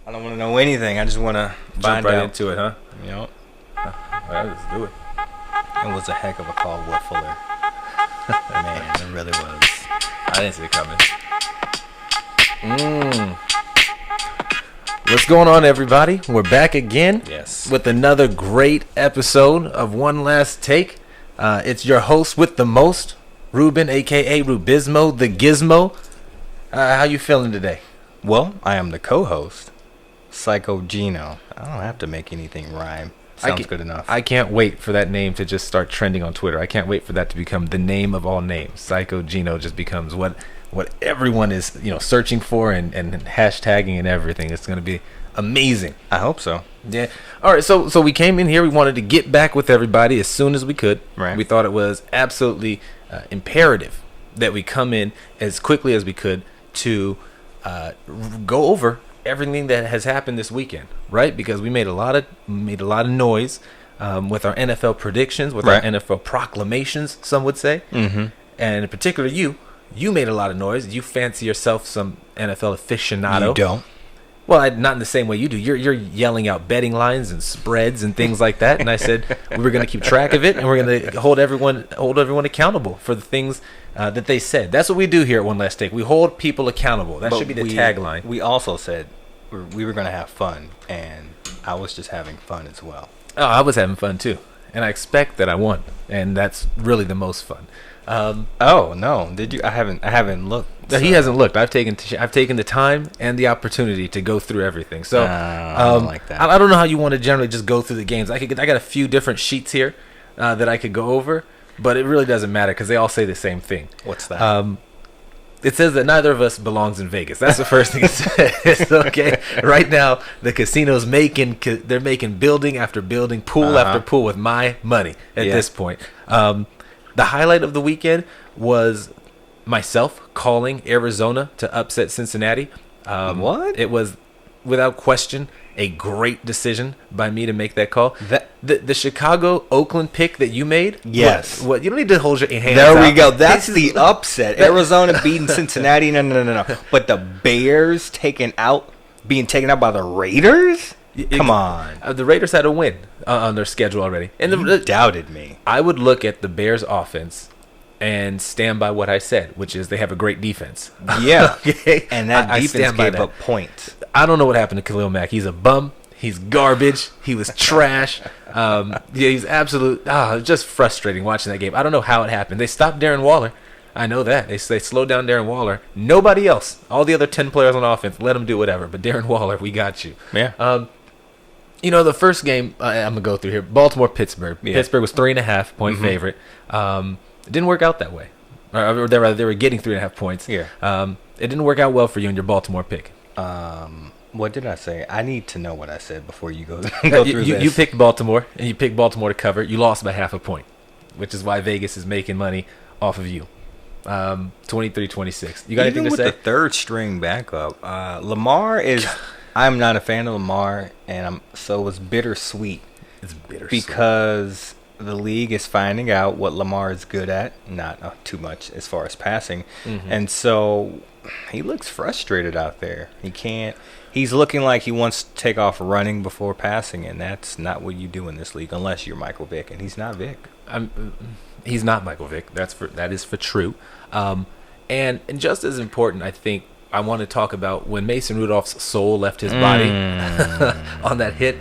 I don't want to know anything. I just want to Jump right into it, huh? Yep. All right, let's do it. It was a heck of a call, Will Fuller. Man, it really was. I didn't see it coming. What's going on, everybody? We're back again. Yes. With another great episode of One Last Take. It's your host with the most, Ruben, a.k.a. Rubismo, the Gizmo. How you feeling today? Well, I am the co-host, Psycho Gino. I don't have to make anything rhyme. Sounds good enough. I can't wait for that name to just start trending on Twitter. I can't wait for that to become the name of all names. Psycho Gino just becomes what everyone is, searching for and hashtagging and everything. It's going to be amazing. I hope so. Yeah. All right. So we came in here. We wanted to get back with everybody as soon as we could. Right. We thought it was absolutely imperative that we come in as quickly as we could to go over everything that has happened this weekend, right? Because we made a lot of noise with our NFL predictions, with our NFL proclamations, some would say. Mm-hmm. And in particular, you made a lot of noise. You fancy yourself some NFL aficionado. You don't. Well, not in the same way you do. You're yelling out betting lines and spreads and things like that. And I said we were going to keep track of it, and we're going to hold everyone accountable for the things that they said. That's what we do here at One Last Take. We hold people accountable. That should be the tagline. We also said we were going to have fun, and I was just having fun as well. Oh, I was having fun too, and I expect that I won, and that's really the most fun. Oh no! Did you? I haven't looked. So. He hasn't looked. I've taken the time and the opportunity to go through everything. So I don't like that. I don't know how you want to generally just go through the games. I got a few different sheets here that I could go over, but it really doesn't matter because they all say the same thing. What's that? It says that neither of us belongs in Vegas. That's the first thing it says. Okay, right now the casino's making building after building, pool after pool with my money at this point. The highlight of the weekend was myself calling Arizona to upset Cincinnati. What? It was, without question, a great decision by me to make that call. The Chicago-Oakland pick that you made? Yes. What? You don't need to hold your hands There out. we go. That's the upset. Arizona beating Cincinnati. No. But the Bears being taken out by the Raiders? Come on. The Raiders had a win on their schedule already. And You doubted me. I would look at the Bears' offense and stand by what I said, which is they have a great defense. Yeah. Okay? And that I defense stand by gave that. up points. I don't know what happened to Khalil Mack. He's a bum. He's garbage. He was trash. He's absolute. Just frustrating watching that game. I don't know how it happened. They stopped Darren Waller. I know that. They slowed down Darren Waller. Nobody else. All the other 10 players on offense, let them do whatever. But Darren Waller, we got you. Yeah. The first game, I'm going to go through here. Baltimore-Pittsburgh. Yeah. Pittsburgh was 3.5-point favorite. It didn't work out that way. Or they were getting 3.5 points. Yeah. It didn't work out well for you in your Baltimore pick. What did I say? I need to know what I said before you go through this. You picked Baltimore, and you picked Baltimore to cover. You lost by 0.5 point, which is why Vegas is making money off of you. 23-26. You got anything to say? Even with the third string backup, Lamar is... I'm not a fan of Lamar, and so it's bittersweet. It's bittersweet. Because the league is finding out what Lamar is good at, not too much as far as passing. Mm-hmm. And so he looks frustrated out there. He's looking like he wants to take off running before passing, and that's not what you do in this league unless you're Michael Vick, and he's not Vick. He's not Michael Vick. That is for true. And just as important, I think, I want to talk about when Mason Rudolph's soul left his body on that hit.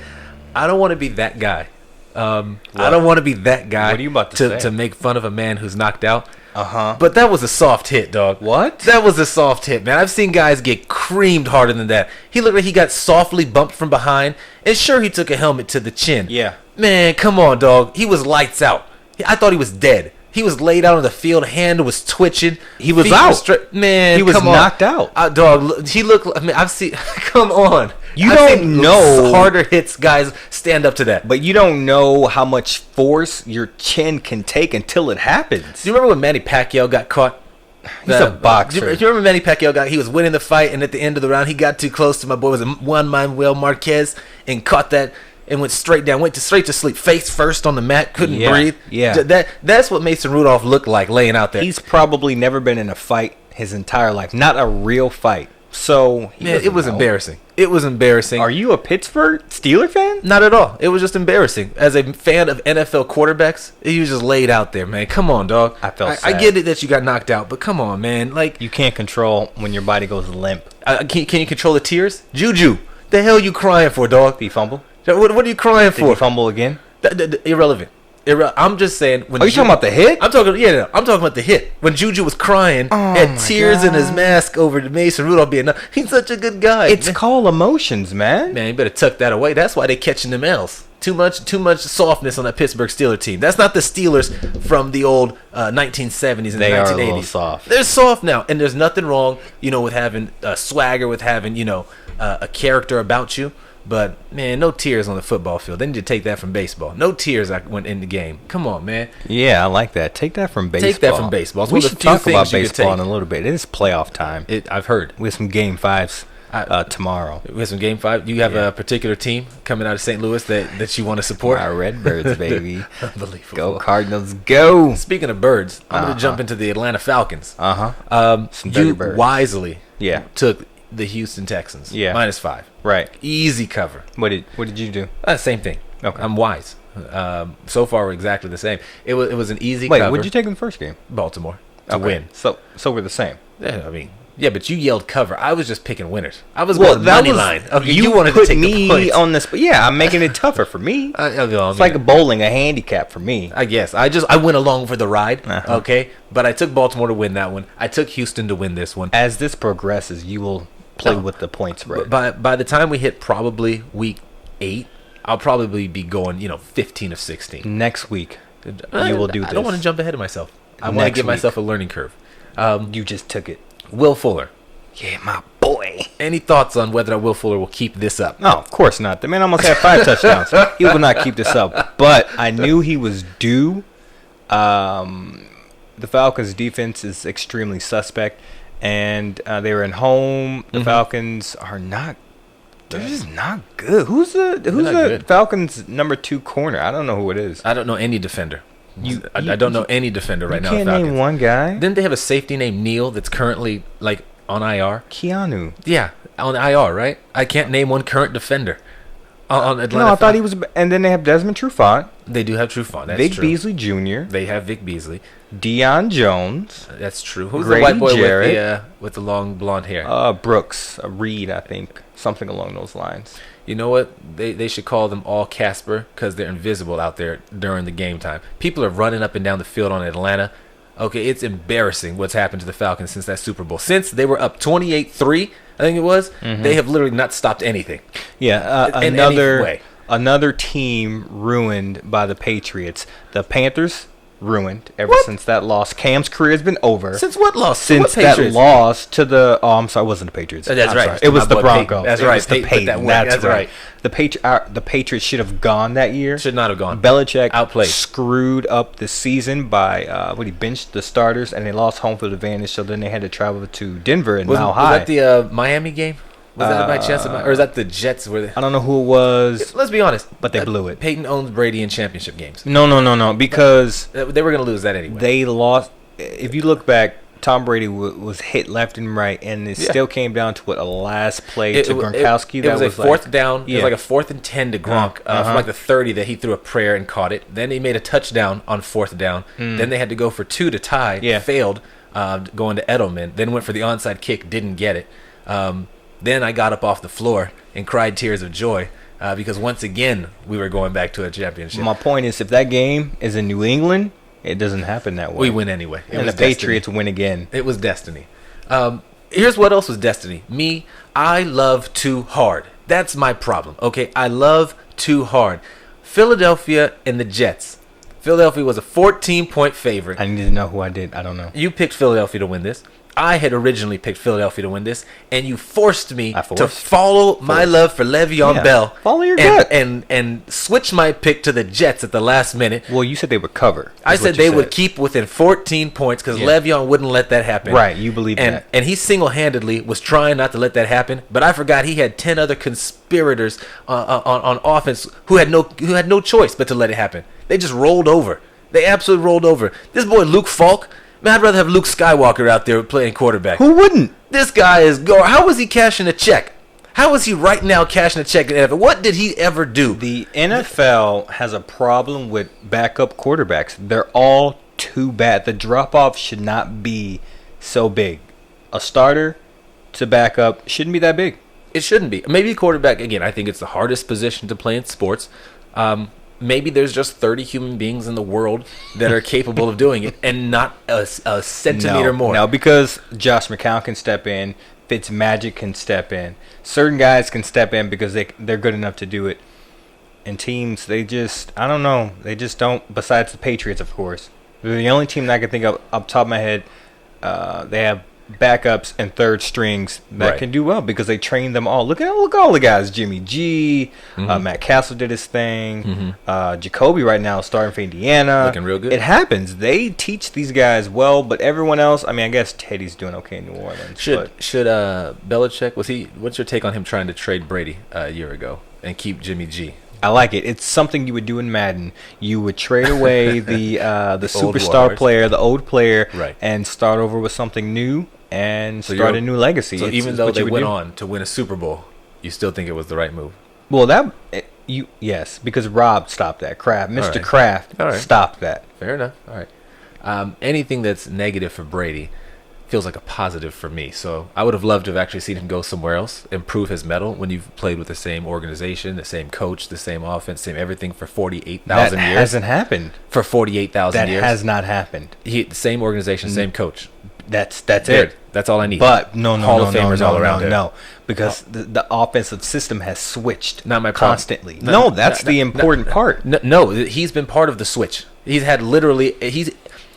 I don't want to be that guy. I don't want to be that guy. What are you about to say? To make fun of a man who's knocked out. Uh-huh. But that was a soft hit, dog. What? That was a soft hit, man. I've seen guys get creamed harder than that. He looked like he got softly bumped from behind. And sure, he took a helmet to the chin. Yeah. Man, come on, dog. He was lights out. I thought he was dead. He was laid out on the field. Hand was twitching. He was out. Man, he was knocked out. Dog, he looked. I mean, I've seen. Come on. You don't know. Harder hits guys stand up to that. But you don't know how much force your chin can take until it happens. Do you remember when Manny Pacquiao got caught? He's a boxer. Do you remember Manny Pacquiao he was winning the fight, and at the end of the round, he got too close to my boy, Juan Manuel Marquez, and caught that and went straight down, straight to sleep, face first on the mat, couldn't breathe. Yeah. That's what Mason Rudolph looked like laying out there. He's probably never been in a fight his entire life, not a real fight. So man, it was embarrassing. It was embarrassing. Are you a Pittsburgh Steeler fan? Not at all. It was just embarrassing. As a fan of NFL quarterbacks, he was just laid out there, man. Come on, dog. I felt I sad. get it that you got knocked out, but come on, man. Like, You can't control when your body goes limp. can you control the tears? Juju, the hell you crying for, dog? Did he fumble? What are you crying Did for? he fumble again? Irrelevant. I'm just saying. When Are you talking about the hit? I'm talking. Yeah, no, I'm talking about the hit. When Juju was crying, had tears in his mask over the Mason Rudolph being. He's such a good guy. It's man. called emotions, man. Man, you better tuck that away. That's why they catching them L's. Too much softness on that Pittsburgh Steelers team. That's not the Steelers from the old 1970s and They the 1980s. are a little soft. They're soft now, and there's nothing wrong, with having swagger, with having a character about you. But man, no tears on the football field. They need to take that from baseball. No tears went in the game. Come on, man. Yeah, I like that. Take that from baseball. Take that from baseball. It's We one of should the few talk about things you could baseball in take. a little bit. It is playoff time. I've heard. We have some game fives tomorrow. We have some game 5. You have a particular team coming out of St. Louis that you want to support? Our Redbirds, baby. Unbelievable. Go Cardinals, go. Speaking of birds, I'm going to jump into the Atlanta Falcons. Some dirty You birds. wisely Yeah. took the Houston Texans. Yeah. -5. Right. Easy cover. What did you do? Same thing. Okay. I'm wise. So far, we're exactly the same. It was an easy Wait, cover. what did you take in the first game? Baltimore to Okay. win. So we're the same. Yeah, I mean, yeah, but you yelled cover. I was just picking winners. I was Well, going that money was line. Okay, you wanted put to take the me points. on this. Yeah, I'm making it tougher for me. It's like a bowling, a handicap for me. I guess I went along for the ride. Uh-huh. Okay, but I took Baltimore to win that one. I took Houston to win this one. As this progresses, you will play with the point spread. By the time we hit probably week 8, I'll probably be going 15 of 16. Next week, you will do this. I don't want to jump ahead of myself. I want to Next give week. myself a learning curve. You just took it. Will Fuller. Yeah, my boy. Any thoughts on whether Will Fuller will keep this up? No, of course not. The man almost had 5 touchdowns. He will not keep this up. But I knew he was due. The Falcons' defense is extremely suspect, and they were at home. The Falcons are not. They're just not good. Who's the good. Falcons' number 2 corner? I don't know who it is. I don't know any defender. I don't know any defender right now. You can't at Falcons. name one guy. Didn't they have a safety named Neil that's currently on IR? Keanu. Yeah, on IR, right? I can't name one current defender on Atlanta. No, I thought he was. And then they have Desmond Trufant, They do have Trufant. That's Vic true. Beasley Jr., They have Vic Beasley. Deion Jones, That's true. Who's Grady the white boy Jarrett. with the long blonde hair? Brooks, Reed, I think, something along those lines. You know what? They should call them all Casper because they're invisible out there during the game time. People are running up and down the field on Atlanta. Okay, it's embarrassing what's happened to the Falcons since that Super Bowl. Since they were up 28-3, I think it was, they have literally not stopped anything. Yeah, In any way. another team ruined by the Patriots. The Panthers ruined ever What? since that loss. Cam's career has been over. Since what loss? Since what that Patriots? loss to the I'm sorry, it wasn't the Patriots. That's I'm right. sorry. It was My the boy Broncos. Peyton. That's It right. was the Peyton put that Peyton. work. That's That's right. The Patriots should have gone that year. Should not have gone. Belichick Outplayed. screwed up the season by he benched the starters and they lost home field advantage. So then they had to travel to Denver and Mile Was High. that the Miami game? Was that by chance? Or is that the Jets? I don't know who it was. Let's be honest. But they blew it. Peyton owns Brady in championship games. No, because They were going to lose that anyway. they lost. If you look back, Tom Brady was hit left and right, and it still came down to a last play to Gronkowski. It was a fourth down. Yeah. It was like a 4th and 10 to Gronk from like the 30 that he threw a prayer and caught it. Then he made a touchdown on 4th down. Then they had to go for 2 to tie. Yeah. Failed, going to Edelman. Then went for the onside kick. Didn't get it. Then I got up off the floor and cried tears of joy because once again we were going back to a championship. My point is, if that game is in New England, it doesn't happen that way. We win anyway. It and was the Patriots win again. It was destiny. Here's what else was destiny. Me, I love too hard. That's my problem. Okay, I love too hard. Philadelphia and the Jets. Philadelphia was a 14-point favorite. I need to know who I did. I don't know. You picked Philadelphia to win this. I had originally picked Philadelphia to win this, and you forced me to follow my love for Le'Veon Bell. Follow your gut. And switch my pick to the Jets at the last minute. Well, you said they would cover. I said they would keep within 14 points because Le'Veon wouldn't let that happen. Right, you believe that. And he single-handedly was trying not to let that happen, but I forgot he had 10 other conspirators on offense who had no choice but to let it happen. They just rolled over. They absolutely rolled over. This boy Luke Falk, man, I'd rather have Luke Skywalker out there playing quarterback. Who wouldn't? This guy is going. How was he cashing a check? How is he right now cashing a check in the NFL? What did he ever do? The NFL has a problem with backup quarterbacks. They're all too bad. The drop-off should not be so big. A starter to backup shouldn't be that big. It shouldn't be. Maybe quarterback, again, I think it's the hardest position to play in sports. Maybe there's just 30 human beings in the world that are capable of doing it, and not a centimeter more. No, because Josh McCown can step in, Fitzmagic can step in. Certain guys can step in because they're good enough to do it. And teams, they just, I don't know, they just don't, besides the Patriots, of course. They're the only team that I can think of up top of my head. They have backups and third strings that can do well because they train them all. Look at all the guys. Jimmy G, Matt Castle did his thing. Jacoby right now is starting for Indiana. Looking real good. It happens. They teach these guys well, but everyone else, I mean, I guess Teddy's doing okay in New Orleans. Should Belichick, what's your take on him trying to trade Brady a year ago and keep Jimmy G? I like it. It's something you would do in Madden. You would trade away the superstar player, the old player, and start over with something new and start a new legacy. So even though they went on to win a Super Bowl, you still think it was the right move? Well, yes, because Rob stopped that. Mr. Kraft stopped that. Fair enough. All right. Anything that's negative for Brady feels like a positive for me. So I would have loved to have actually seen him go somewhere else, improve his mettle when you've played with the same organization, the same coach, the same offense, same everything for 48,000 years. That hasn't happened. For 48,000 years. That has not happened. The same organization, same coach. That's it. That's all I need. But Hall of Famers all around there. No, because the offensive system has switched not my constantly. No, that's the important part. No, he's been part of the switch. He's had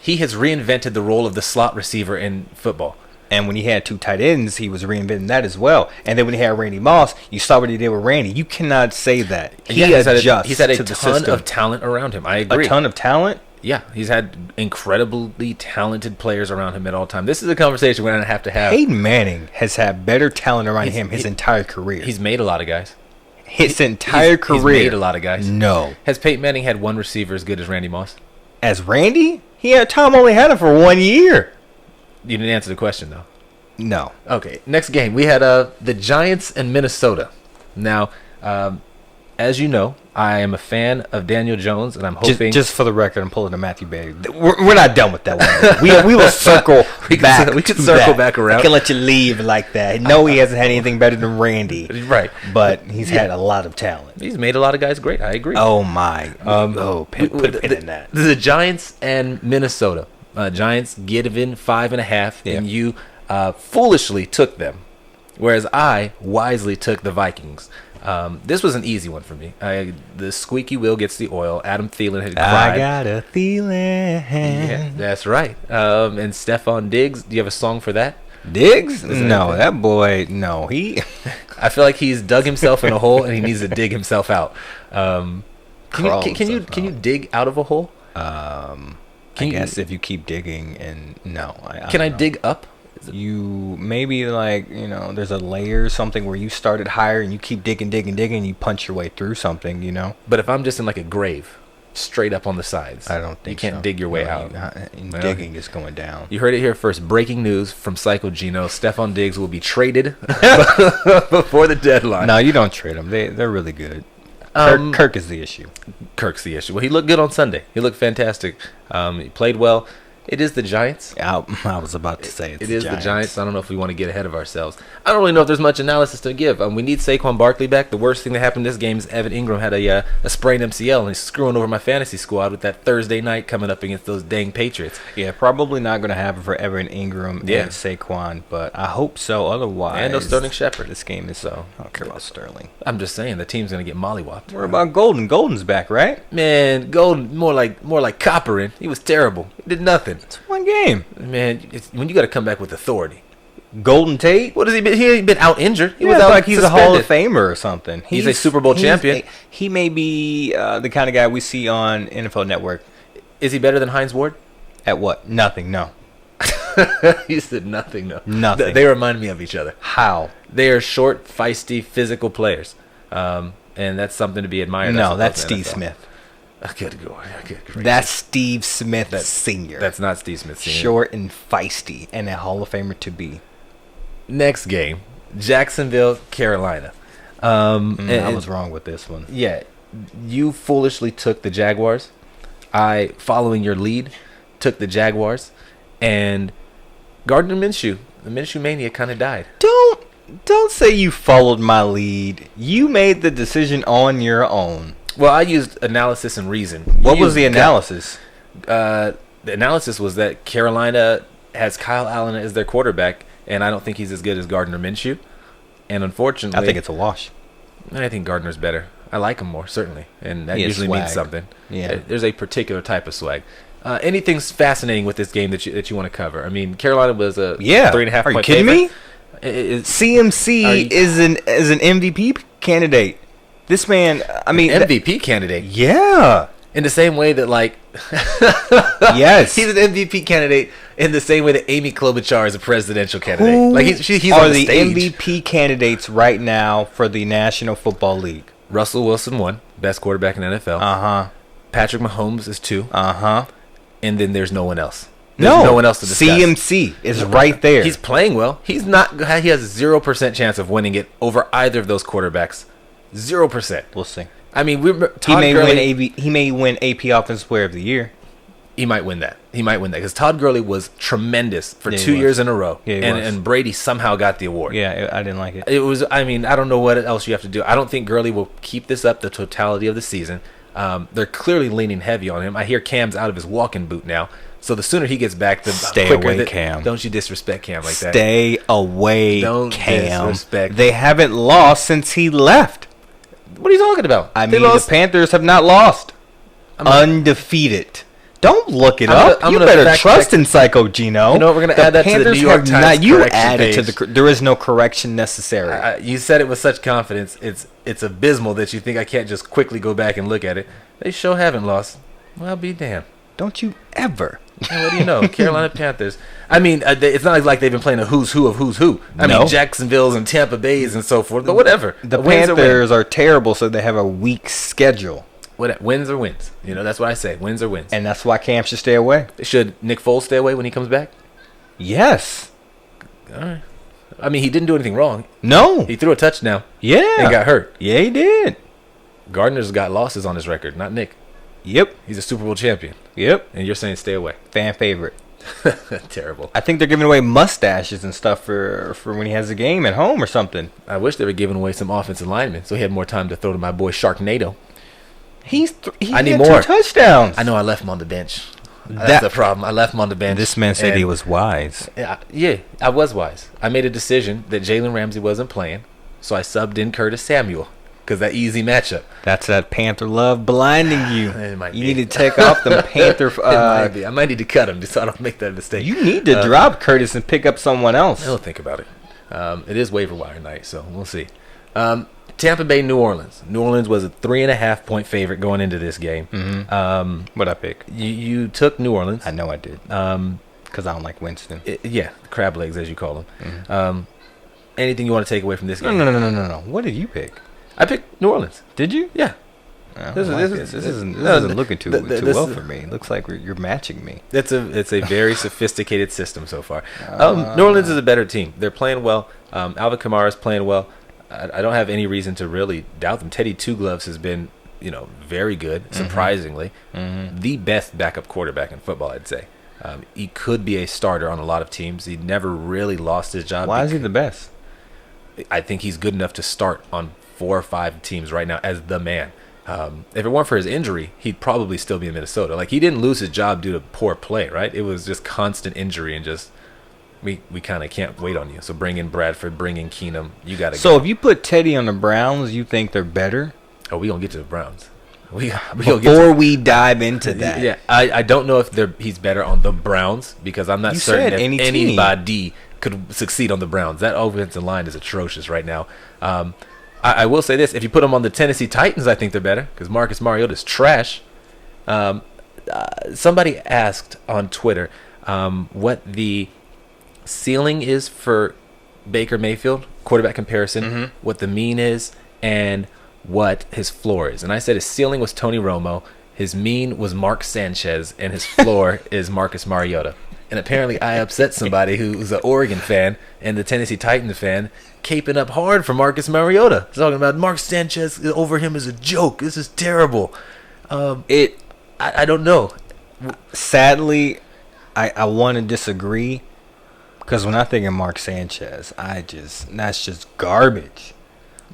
he has reinvented the role of the slot receiver in football. And when he had two tight ends, he was reinventing that as well. And then when he had Randy Moss, you saw what he did with Randy. You cannot say that. He's had a ton of talent around him. I agree. A ton of talent? Yeah, he's had incredibly talented players around him at all times. This is a conversation we're going to have. Peyton Manning has had better talent around him his entire career. He's made a lot of guys. His entire career. He's made a lot of guys. No. Has Peyton Manning had one receiver as good as Randy Moss? As Randy? Tom only had him for 1 year. You didn't answer the question, though. No. Okay, next game. We had the Giants and Minnesota. Now, as you know, I am a fan of Daniel Jones, and I'm hoping... Just for the record, I'm pulling a Matthew Berry. We're not done with that one. We will circle back. We can circle back around. I can let you leave like that. No, he hasn't had anything better than Randy. Right. But he's had a lot of talent. He's made a lot of guys great. I agree. Oh, my. Put a pin in that. The Giants and Minnesota. Giants given 5.5, and you foolishly took them, whereas I wisely took the Vikings. This was an easy one for me. The squeaky wheel gets the oil. Adam Thielen had cried. I got a Thielen. Yeah, that's right. And Stephon Diggs, do you have a song for that? Diggs? No, that boy, no. I feel like he's dug himself in a hole and he needs to dig himself out. Can you dig out of a hole? I guess if you keep digging and no. Can I dig up? You maybe there's a layer or something where you started higher and you keep digging and you punch your way through something, But if I'm just in like a grave, straight up on the sides, I don't think you can't dig your way out. Digging is going down. You heard it here first. Breaking news from Psycho Gino: Stephon Diggs will be traded before the deadline. No, you don't trade them. They're really good. Kirk is the issue. Kirk's the issue. Well, he looked good on Sunday. He looked fantastic. He played well. It is the Giants. I was about to say it is the Giants. I don't know if we want to get ahead of ourselves. I don't really know if there's much analysis to give. We need Saquon Barkley back. The worst thing that happened in this game is Evan Ingram had a sprained MCL, and he's screwing over my fantasy squad with that Thursday night coming up against those dang Patriots. Yeah, probably not going to happen for Evan Ingram and Saquon, but I hope so. Otherwise, and no Sterling Shepard. This game is so. I don't care about Sterling. I'm just saying the team's going to get mollywopped. What about Golden? Golden's back, right? Man, Golden more like Copperin. He was terrible. He did nothing. It's one game. Man, when you got to come back with authority. Golden Tate? What has he been? He ain't been out injured. He was out like he's suspended. A Hall of Famer or something. He's a Super Bowl champion. He may be the kind of guy we see on NFL Network. Is he better than Hines Ward? At what? Nothing. No. He said nothing. No. Nothing. They remind me of each other. How? They are short, feisty, physical players, and that's something to be admired. No, that's Steve Smith. Good grief. That's Steve Smith Sr. That's not Steve Smith Sr. Short and feisty, and a Hall of Famer to be. Next game, Jacksonville, Carolina. I was wrong with this one. Yeah, you foolishly took the Jaguars. I, following your lead, took the Jaguars, and Gardner Minshew, the Minshew mania, kind of died. Don't say you followed my lead. You made the decision on your own. Well, I used analysis and reason. What was the analysis? The analysis was that Carolina has Kyle Allen as their quarterback, and I don't think he's as good as Gardner Minshew. And unfortunately, I think it's a wash. I think Gardner's better. I like him more, certainly, and that He has usually swag. means something. Yeah. There's a particular type of swag. Anything's fascinating with this game that you want to cover? I mean, Carolina was a 3.5 Are you point kidding favorite. me? CMC is an MVP candidate. This man, I mean, MVP candidate. Yeah. In the same way that, like, Yes. he's an MVP candidate in the same way that Amy Klobuchar is a presidential candidate. Who Like he's are on the stage. MVP candidates right now for the National Football League? Russell Wilson 1, best quarterback in the NFL. Patrick Mahomes is 2. And then there's no one else. There's no one else to discuss. CMC is right there. He's playing well. He has 0% chance of winning it over either of those quarterbacks. 0%. We'll see. I mean, He may win AP Offensive Player of the Year. He might win that. Because Todd Gurley was tremendous for 2 years in a row. Yeah, and Brady somehow got the award. Yeah, I didn't like it. It was. I mean, I don't know what else you have to do. I don't think Gurley will keep this up the totality of the season. They're clearly leaning heavy on him. I hear Cam's out of his walking boot now. So the sooner he gets back, the Stay quicker. away, Cam. Don't you disrespect Cam like that. Stay away, Don't Cam. disrespect. They haven't lost since he left. What are you talking about? I mean, the Panthers have not lost. Undefeated. Don't look it up. You better trust in Psycho Gino. You know what? We're going to add that to the New York Times You correction add it to page. the. There is no correction necessary. You said it with such confidence. It's abysmal that you think I can't just quickly go back and look at it. They sure haven't lost. Well, be damned. Don't you ever. And what do you know? Carolina Panthers. I mean, it's not like they've been playing a who's who of who's who. I mean, Jacksonville's and Tampa Bay's and so forth. But whatever. The Panthers are terrible, so they have a weak schedule. Wins or wins. You know, that's what I say. Wins or wins. And that's why Cam should stay away. Should Nick Foles stay away when he comes back? Yes. All right. I mean, he didn't do anything wrong. No. He threw a touchdown. Yeah. And got hurt. Yeah, he did. Gardner's got losses on his record, not Nick. Yep. He's a Super Bowl champion. Yep. And you're saying stay away. Fan favorite. Terrible. I think they're giving away mustaches and stuff for when he has a game at home or something. I wish they were giving away some offensive linemen so he had more time to throw to my boy Sharknado. He I need had more 2 touchdowns. I know I left him on the bench. That's the problem. I left him on the bench. This man said he was wise. Yeah, I was wise. I made a decision that Jalen Ramsey wasn't playing, so I subbed in Curtis Samuel because that easy matchup. That's that Panther love blinding you. It might You be. need to take off the Panther. It might be. I might need to cut him so I don't make that mistake. You need to drop Curtis and pick up someone else. I'll think about it. It is waiver wire night, so we'll see. Tampa Bay, New Orleans. New Orleans was a 3.5 point favorite going into this game. What'd I pick? You took New Orleans. I know I did. Because I don't like Winston. Crab legs as you call them. Anything you want to take away from this game? No. What did you pick? I picked New Orleans. Did you? Yeah. This isn't looking too well for me. It looks like you're matching me. It's a very sophisticated system so far. New Orleans is a better team. They're playing well. Alvin Kamara is playing well. I don't have any reason to really doubt them. Teddy Two Gloves has been, very good, surprisingly. The best backup quarterback in football, I'd say. He could be a starter on a lot of teams. He never really lost his job. Why is he the best? I think he's good enough to start on 4 or 5 teams right now as the man. If it weren't for his injury, he'd probably still be in Minnesota. Like, he didn't lose his job due to poor play, right? It was just constant injury and just we kind of can't wait on you. So bring in Bradford, bring in Keenum. You got to go. So if you put Teddy on the Browns, you think they're better? Oh, we going to get to the Browns. Before we dive into that. Yeah, I don't know if he's better on the Browns because I'm not certain if anybody could succeed on the Browns. That offensive line is atrocious right now. I will say this. If you put them on the Tennessee Titans, I think they're better because Marcus Mariota is trash. Somebody asked on Twitter what the ceiling is for Baker Mayfield, quarterback comparison, what the mean is, and what his floor is. And I said his ceiling was Tony Romo, his mean was Mark Sanchez, and his floor is Marcus Mariota. and apparently I upset somebody who's an Oregon fan and the Tennessee Titans fan, caping up hard for Marcus Mariota, talking about Mark Sanchez over him is a joke. This is terrible. I don't know. Sadly, I want to disagree, because when I think of Mark Sanchez, that's just garbage.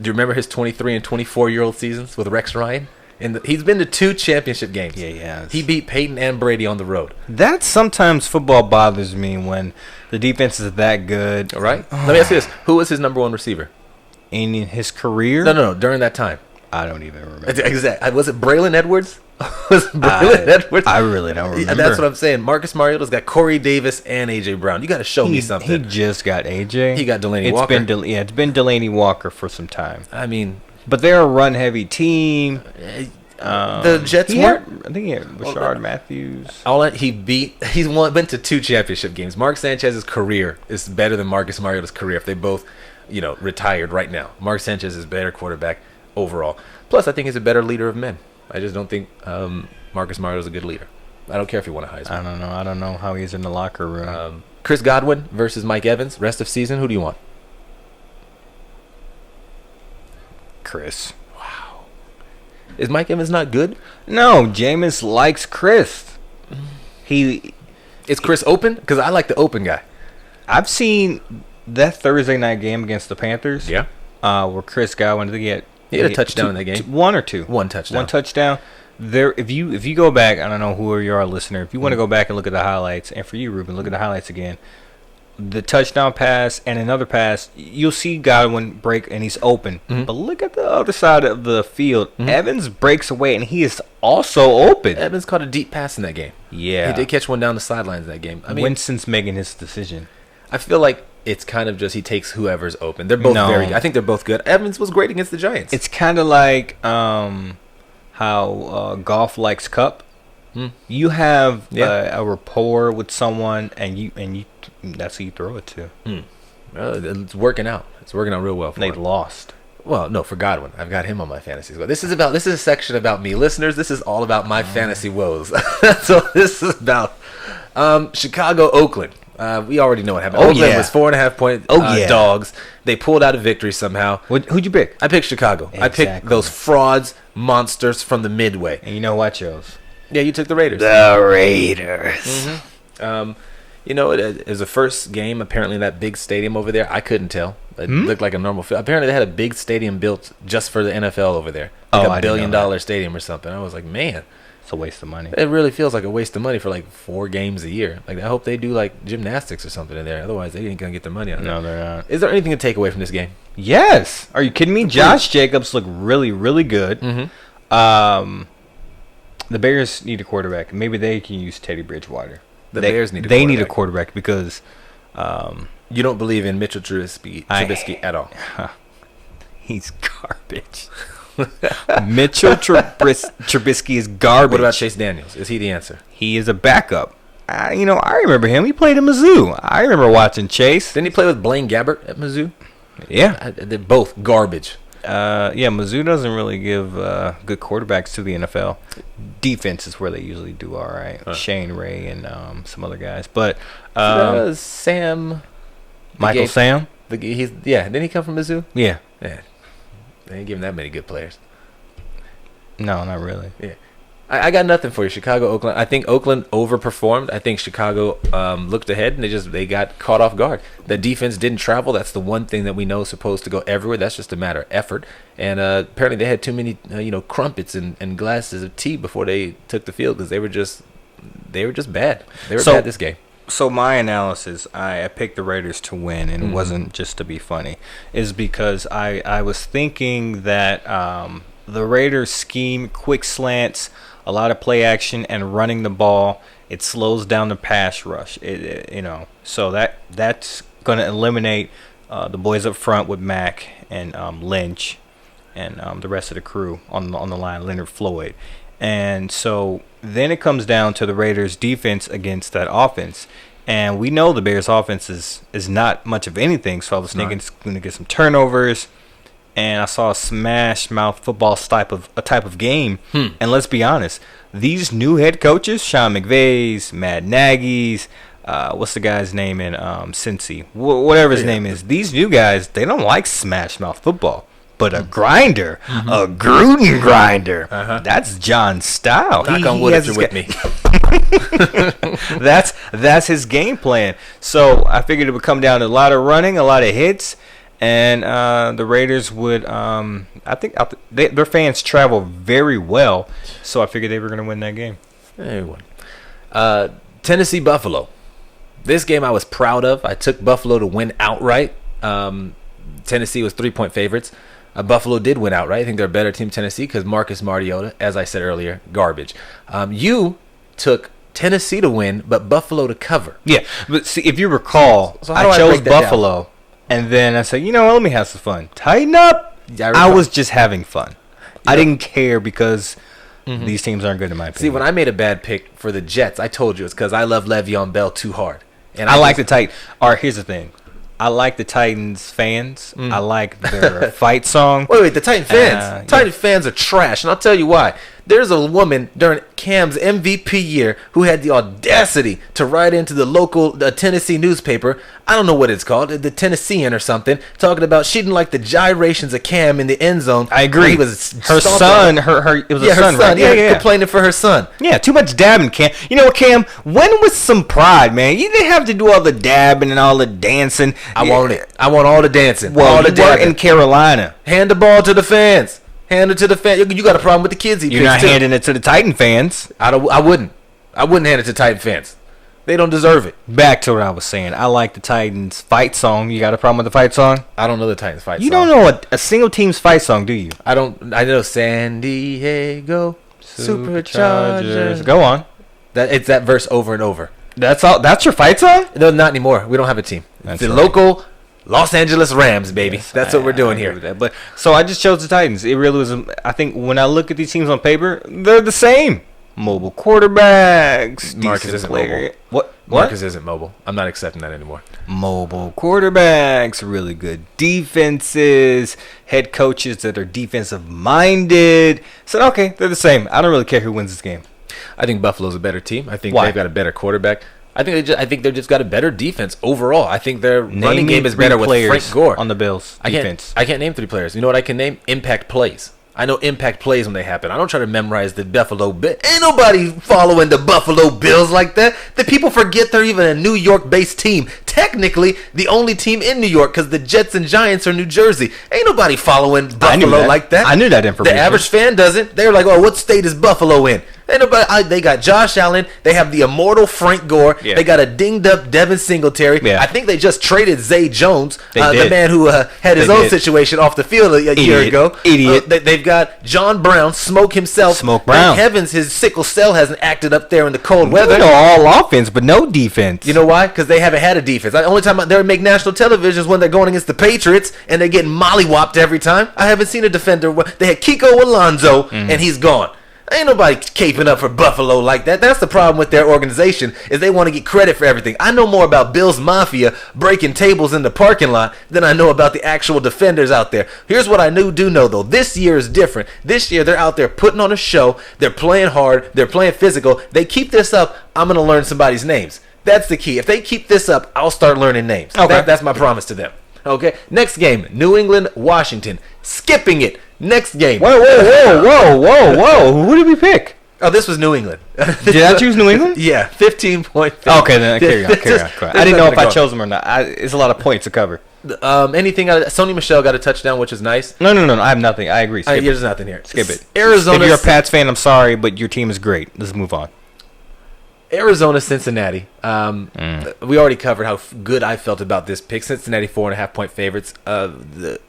Do you remember his 23 and 24-year-old seasons with Rex Ryan? And he's been to 2 championship games. Yeah, yeah. He beat Peyton and Brady on the road. That sometimes football bothers me when the defense is that good. All right. Let me ask you this: who was his number 1 receiver in his career? No. During that time, I don't even remember. Exactly. Was it Braylon Edwards? Edwards? I really don't remember. That's what I'm saying. Marcus Mariota's got Corey Davis and AJ Brown. You got to show me something. He just got AJ. He got Delaney Walker. It's been Delaney Walker for some time. I mean, but they're a run-heavy team. The Jets weren't. I think he had Rashard Matthews. He's went to 2 championship games. Mark Sanchez's career is better than Marcus Mariota's career if they both, retired right now. Mark Sanchez is a better quarterback overall. Plus, I think he's a better leader of men. I just don't think Marcus Mariota's a good leader. I don't care if he won a Heisman. I don't know how he's in the locker room. Chris Godwin versus Mike Evans, rest of season. Who do you want? Chris. Wow. Is Mike Evans not good? No, Jameis likes Chris. Is Chris open? Because I like the open guy. I've seen that Thursday night game against the Panthers. Yeah. Where Chris Godwin, he had a touchdown in that game. 1 or 2. 1 touchdown. 1 touchdown. There, if you go back, I don't know who you are, a listener. If you want to go back and look at the highlights, and for you, Ruben, look at the highlights again. The touchdown pass and another pass, you'll see Godwin break and he's open. Mm-hmm. But look at the other side of the field. Mm-hmm. Evans breaks away and he is also open. Evans caught a deep pass in that game. Yeah. He did catch one down the sidelines in that game. I mean, Winston's making his decision. I feel like it's kind of just he takes whoever's open. They're both very good. I think they're both good. Evans was great against the Giants. It's kind of like how golf likes Cup. You have a rapport with someone, and you that's who you throw it to. It's working out. It's working out real well for They him. lost. Well, no, for Godwin. I've got him on my fantasy squad. This is a section about me. Listeners, this is all about my fantasy woes. That's what this is about. Chicago, Oakland. We already know what happened. Oakland was 4.5-point dogs. They pulled out a victory somehow. Who'd you pick? I picked Chicago. Exactly. I picked those frauds, monsters from the Midway. And you know what I chose? Yeah, you took the Raiders. The Raiders. Mm-hmm. It was the first game apparently in that big stadium over there. I couldn't tell. It looked like a normal field. Apparently they had a big stadium built just for the NFL over there. Like $1 billion stadium or something. I was like, man. It's a waste of money. It really feels like a waste of money for like 4 games a year. Like I hope they do like gymnastics or something in there. Otherwise they ain't going to get their money on it. No, they're not. Is there anything to take away from this game? Yes. Are you kidding me? Josh Jacobs looked really, really good. Mm-hmm. The Bears need a quarterback. Maybe they can use Teddy Bridgewater. Bears need a quarterback. They need a quarterback because you don't believe in Mitchell Trubisky at all. He's garbage. Mitchell Trubisky is garbage. What about Chase Daniels? Is he the answer? He is a backup. I remember him. He played at Mizzou. I remember watching Chase. Didn't he play with Blaine Gabbert at Mizzou? Yeah. They're both garbage. Mizzou doesn't really give good quarterbacks to the NFL. Defense is where they usually do all right. Shane Ray and some other guys. But Sam. Michael Sam? Didn't he come from Mizzou? Yeah. They ain't giving that many good players. No, not really. Yeah. I got nothing for you. Chicago, Oakland. I think Oakland overperformed. I think Chicago looked ahead and they got caught off guard. The defense didn't travel. That's the one thing that we know is supposed to go everywhere. That's just a matter of effort. And apparently they had too many crumpets and glasses of tea before they took the field because they were just bad. They were bad this game. So my analysis, I picked the Raiders to win, and it wasn't just to be funny, is because I was thinking that the Raiders scheme, quick slants, a lot of play action, and running the ball, it slows down the pass rush. So that's going to eliminate the boys up front with Mack and Lynch and the rest of the crew on the line, Leonard Floyd. And so then it comes down to the Raiders' defense against that offense. And we know the Bears' offense is not much of anything, so I was thinking it's going to get some turnovers. And I saw a smash mouth football type of game. And let's be honest, these new head coaches, Sean McVay's, Matt Nagy's, what's the guy's name in Cincy? Whatever his name is. These new guys, they don't like smash mouth football. But a grinder, a Gruden grinder, that's John's style. Knock on wood if you're with me. That's his game plan. So I figured it would come down to a lot of running, a lot of hits, and the Raiders would. I think their fans travel very well, so I figured they were going to win that game. Everyone. Tennessee Buffalo. This game I was proud of. I took Buffalo to win outright. Tennessee was 3-point favorites. Buffalo did win outright. I think they're a better team, Tennessee, because Marcus Mariota, as I said earlier, garbage. You took Tennessee to win, but Buffalo to cover. Yeah, but see, if you recall, I chose Buffalo, and then I said, you know what, let me have some fun. Tighten up. Yeah, I was just having fun. I didn't care because these teams aren't good in my opinion. See, when I made a bad pick for the Jets, I told you it's because I love Le'Veon Bell too hard. And I like the Titans. All right, here's the thing. I like the Titans fans. I like their fight song. Wait, the Titan fans. Titan fans are trash, and I'll tell you why. There's a woman during Cam's MVP year who had the audacity to write into the local Tennessee newspaper, I don't know what it's called, the Tennessean or something, talking about she didn't like the gyrations of Cam in the end zone. I agree. He was her son, it was a son, right? Yeah, complaining for her son. Yeah, too much dabbing, Cam. You know what, Cam? When was some pride, man? You didn't have to do all the dabbing and all the dancing. I want it. I want all the dancing. Well, all the dabbing. In Carolina. Hand the ball to the fans. Hand it to the fans. You got a problem with the kids. You're not handing it to the Titan fans. I wouldn't hand it to Titan fans. They don't deserve it. Back to what I was saying. I like the Titans fight song. You got a problem with the fight song? I don't know the Titans fight song. You don't know a single team's fight song, do you? I don't. I know San Diego Superchargers. Go on. It's that verse over and over. That's all. That's your fight song? No, not anymore. We don't have a team. It's the local Los Angeles Rams, baby. Yes, that's what we're doing here. But so I just chose the Titans. It really was. I think when I look at these teams on paper, they're the same. Mobile quarterbacks. Marcus isn't mobile. What? Marcus isn't mobile. I'm not accepting that anymore. Mobile quarterbacks, really good defenses, head coaches that are defensive minded. Said, okay, they're the same. I don't really care who wins this game. I think Buffalo's a better team. I think they've got a better quarterback. I think they've just got a better defense overall. I think their running game is better with Frank Gore on the Bills defense. I can't name 3 players. You know what I can name? Impact plays. I know impact plays when they happen. I don't try to memorize the Buffalo Bills. Ain't nobody following the Buffalo Bills like that. The people forget they're even a New York-based team. Technically, the only team in New York because the Jets and Giants are New Jersey. Ain't nobody following Buffalo like that. I knew that information. The average fan doesn't. They're like, oh, what state is Buffalo in? Ain't nobody. They got Josh Allen. They have the immortal Frank Gore. Yeah. They got a dinged-up Devin Singletary. Yeah. I think they just traded Zay Jones, the man who had his own situation off the field a year ago. Idiot. They've got John Brown, Smoke himself. Smoke Brown. Thank heavens his sickle cell hasn't acted up there in the cold weather. All offense, but no defense. You know why? Because they haven't had a defense. The only time they make national television is when they're going against the Patriots and they're getting mollywopped every time. I haven't seen a defender. They had Kiko Alonso, and he's gone. Ain't nobody caping up for Buffalo like that. That's the problem with their organization is they want to get credit for everything. I know more about Bills Mafia breaking tables in the parking lot than I know about the actual defenders out there. Here's what I do know, though. This year is different. This year, they're out there putting on a show. They're playing hard. They're playing physical. They keep this up, I'm going to learn somebody's names. That's the key. If they keep this up, I'll start learning names. Okay. That's my promise to them. Okay, next game, New England, Washington. Skipping it. Next game. Whoa. Who did we pick? Oh, this was New England. Did I choose New England? Yeah, 15-point. Okay, then carry on. I didn't know if I chose them or not. It's a lot of points to cover. Anything? Sony Michel got a touchdown, which is nice. No. I have nothing. I agree. There's nothing here. Skip it. Arizona. If you're a Pats fan, I'm sorry, but your team is great. Let's move on. Arizona, Cincinnati. We already covered how good I felt about this pick. Cincinnati 4.5-point favorites. The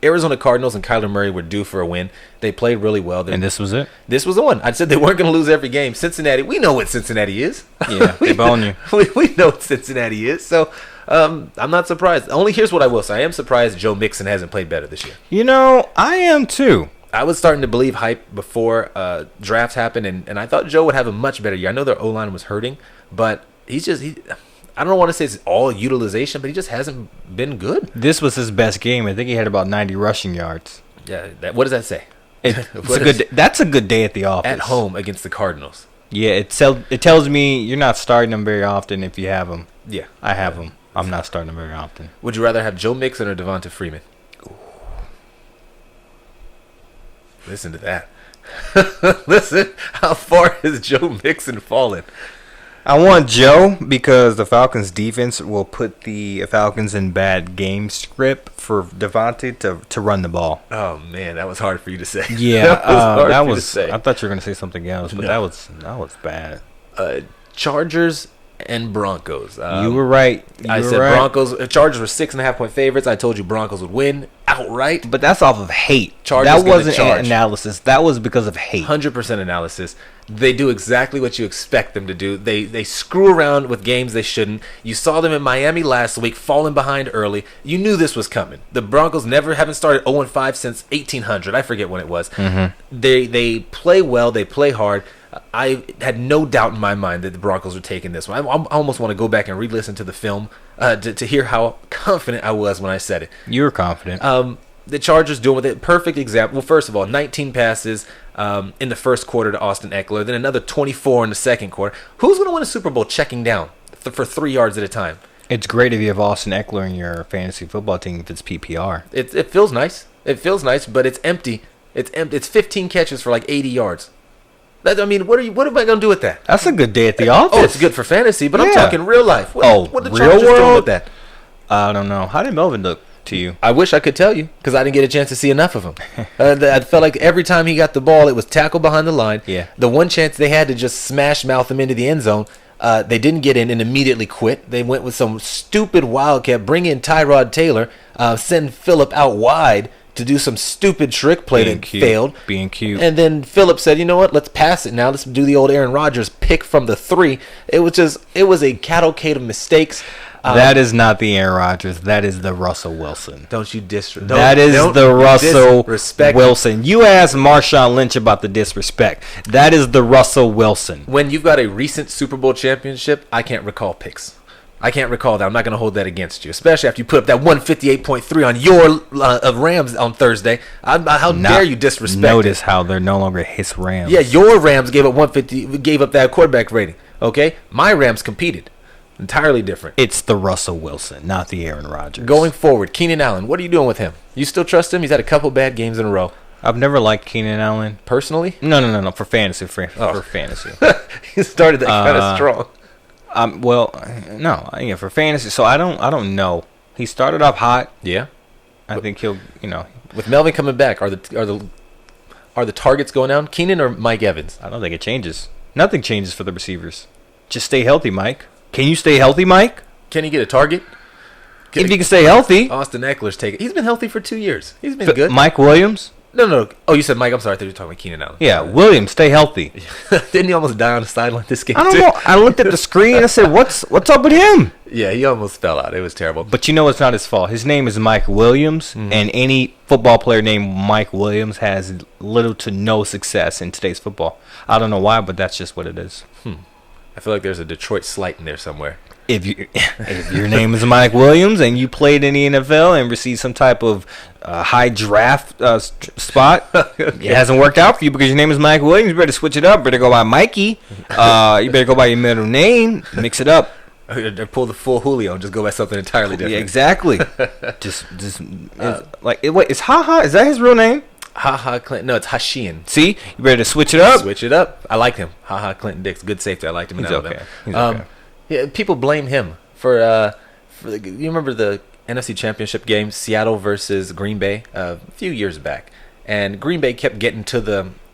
Arizona Cardinals and Kyler Murray were due for a win. They played really well. And this was it? This was the one. I said they weren't going to lose every game. Cincinnati, we know what Cincinnati is. Yeah, they bone you. We know what Cincinnati is. So I'm not surprised. Only here's what I will say. I am surprised Joe Mixon hasn't played better this year. You know, I am too. I was starting to believe hype before drafts happened, and I thought Joe would have a much better year. I know their O-line was hurting, but I don't want to say it's all utilization, but he just hasn't been good. This was his best game. I think he had about 90 rushing yards. Yeah, what does that say? That's a good day at the office. At home against the Cardinals. Yeah, it tells me you're not starting them very often if you have them. Yeah. I have them. I'm not starting them very often. Would you rather have Joe Mixon or Devonta Freeman? Ooh. Listen to that. Listen, how far has Joe Mixon fallen? I want Joe because the Falcons defense will put the Falcons in bad game script for Devontae to run the ball. Oh man, that was hard for you to say. Yeah, that was. I thought you were gonna say something else, but No. that was bad. Chargers and Broncos. You were right. I said right. Broncos. Chargers were 6.5-point favorites. I told you Broncos would win outright. But that's off of hate. Chargers that wasn't an analysis. That was because of hate. 100% analysis. They do exactly what you expect them to do. They screw around with games they shouldn't. You saw them in Miami last week, falling behind early. You knew this was coming. The Broncos haven't started 0-5 since 1800. I forget when it was. Mm-hmm. They play well. They play hard. I had no doubt in my mind that the Broncos were taking this one. I almost want to go back and re-listen to the film to hear how confident I was when I said it. You were confident. The Chargers doing with it. Perfect example. Well, first of all, 19 passes in the first quarter to Austin Eckler, then another 24 in the second quarter. Who's going to win a Super Bowl checking down for 3 yards at a time? It's great if you have Austin Eckler in your fantasy football team if it's PPR. It feels nice. It feels nice, but it's empty. It's empty. It's 15 catches for like 80 yards. What am I going to do with that? That's a good day at the office. Oh, it's good for fantasy, but I'm talking real life. What the real Chargers doing world? with that? I don't know. How did Melvin look to you? I wish I could tell you because I didn't get a chance to see enough of him. I felt like every time he got the ball, it was tackle behind the line. Yeah. The one chance they had to just smash mouth him into the end zone, they didn't get in and immediately quit. They went with some stupid wildcat, bring in Tyrod Taylor, send Phillip out wide to do some stupid trick play that failed. Being cute. And then Phillip said, you know what, let's pass it now. Let's do the old Aaron Rodgers pick from the 3. It was a cavalcade of mistakes. That is not the Aaron Rodgers. That is the Russell Wilson. Don't you disrespect. That is the Russell Wilson. You asked Marshawn Lynch about the disrespect. That is the Russell Wilson. When you've got a recent Super Bowl championship, I can't recall picks. I can't recall that. I'm not going to hold that against you, especially after you put up that 158.3 on your Rams on Thursday. How dare you disrespect? Notice how they're no longer his Rams. Yeah, your Rams gave up 150, gave up that quarterback rating. Okay, my Rams competed. Entirely different. It's the Russell Wilson, not the Aaron Rodgers. Going forward, Keenan Allen, what are you doing with him? You still trust him? He's had a couple bad games in a row. I've never liked Keenan Allen. Personally? No. For fantasy. For fantasy. He started that kind of strong. For fantasy. So I don't know. He started off hot. Yeah. I think he'll, With Melvin coming back, are the targets going down? Keenan or Mike Evans? I don't think it changes. Nothing changes for the receivers. Just stay healthy, Mike. Can you stay healthy, Mike? Can he get a target? If you can stay healthy. Austin Eckler's taking. He's been healthy for 2 years. He's been good. Mike Williams? No. Oh, you said Mike. I'm sorry. I thought you were talking about Keenan Allen. Yeah, Williams, stay healthy. Didn't he almost die on the sideline this game? I don't know. I looked at the screen and I said, "What's up with him?" Yeah, he almost fell out. It was terrible. But it's not his fault. His name is Mike Williams, and any football player named Mike Williams has little to no success in today's football. I don't know why, but that's just what it is. I feel like there's a Detroit slight in there somewhere. If your name is Mike Williams and you played in the NFL and received some type of high draft spot, it hasn't worked out for you because your name is Mike Williams. You better switch it up. Better go by Mikey. You better go by your middle name. Mix it up. Or pull the full Julio and just go by something entirely different. Yeah, exactly. Wait, is HaHa? Is that his real name? HaHa Clinton. No, it's Hashian. See, you better switch it up. Switch it up. I liked him. HaHa Clinton Dix, good safety. I liked him in Alabama. Okay. He's okay. Yeah, people blame him for you remember the NFC Championship game, Seattle versus Green Bay, a few years back, and Green Bay kept getting to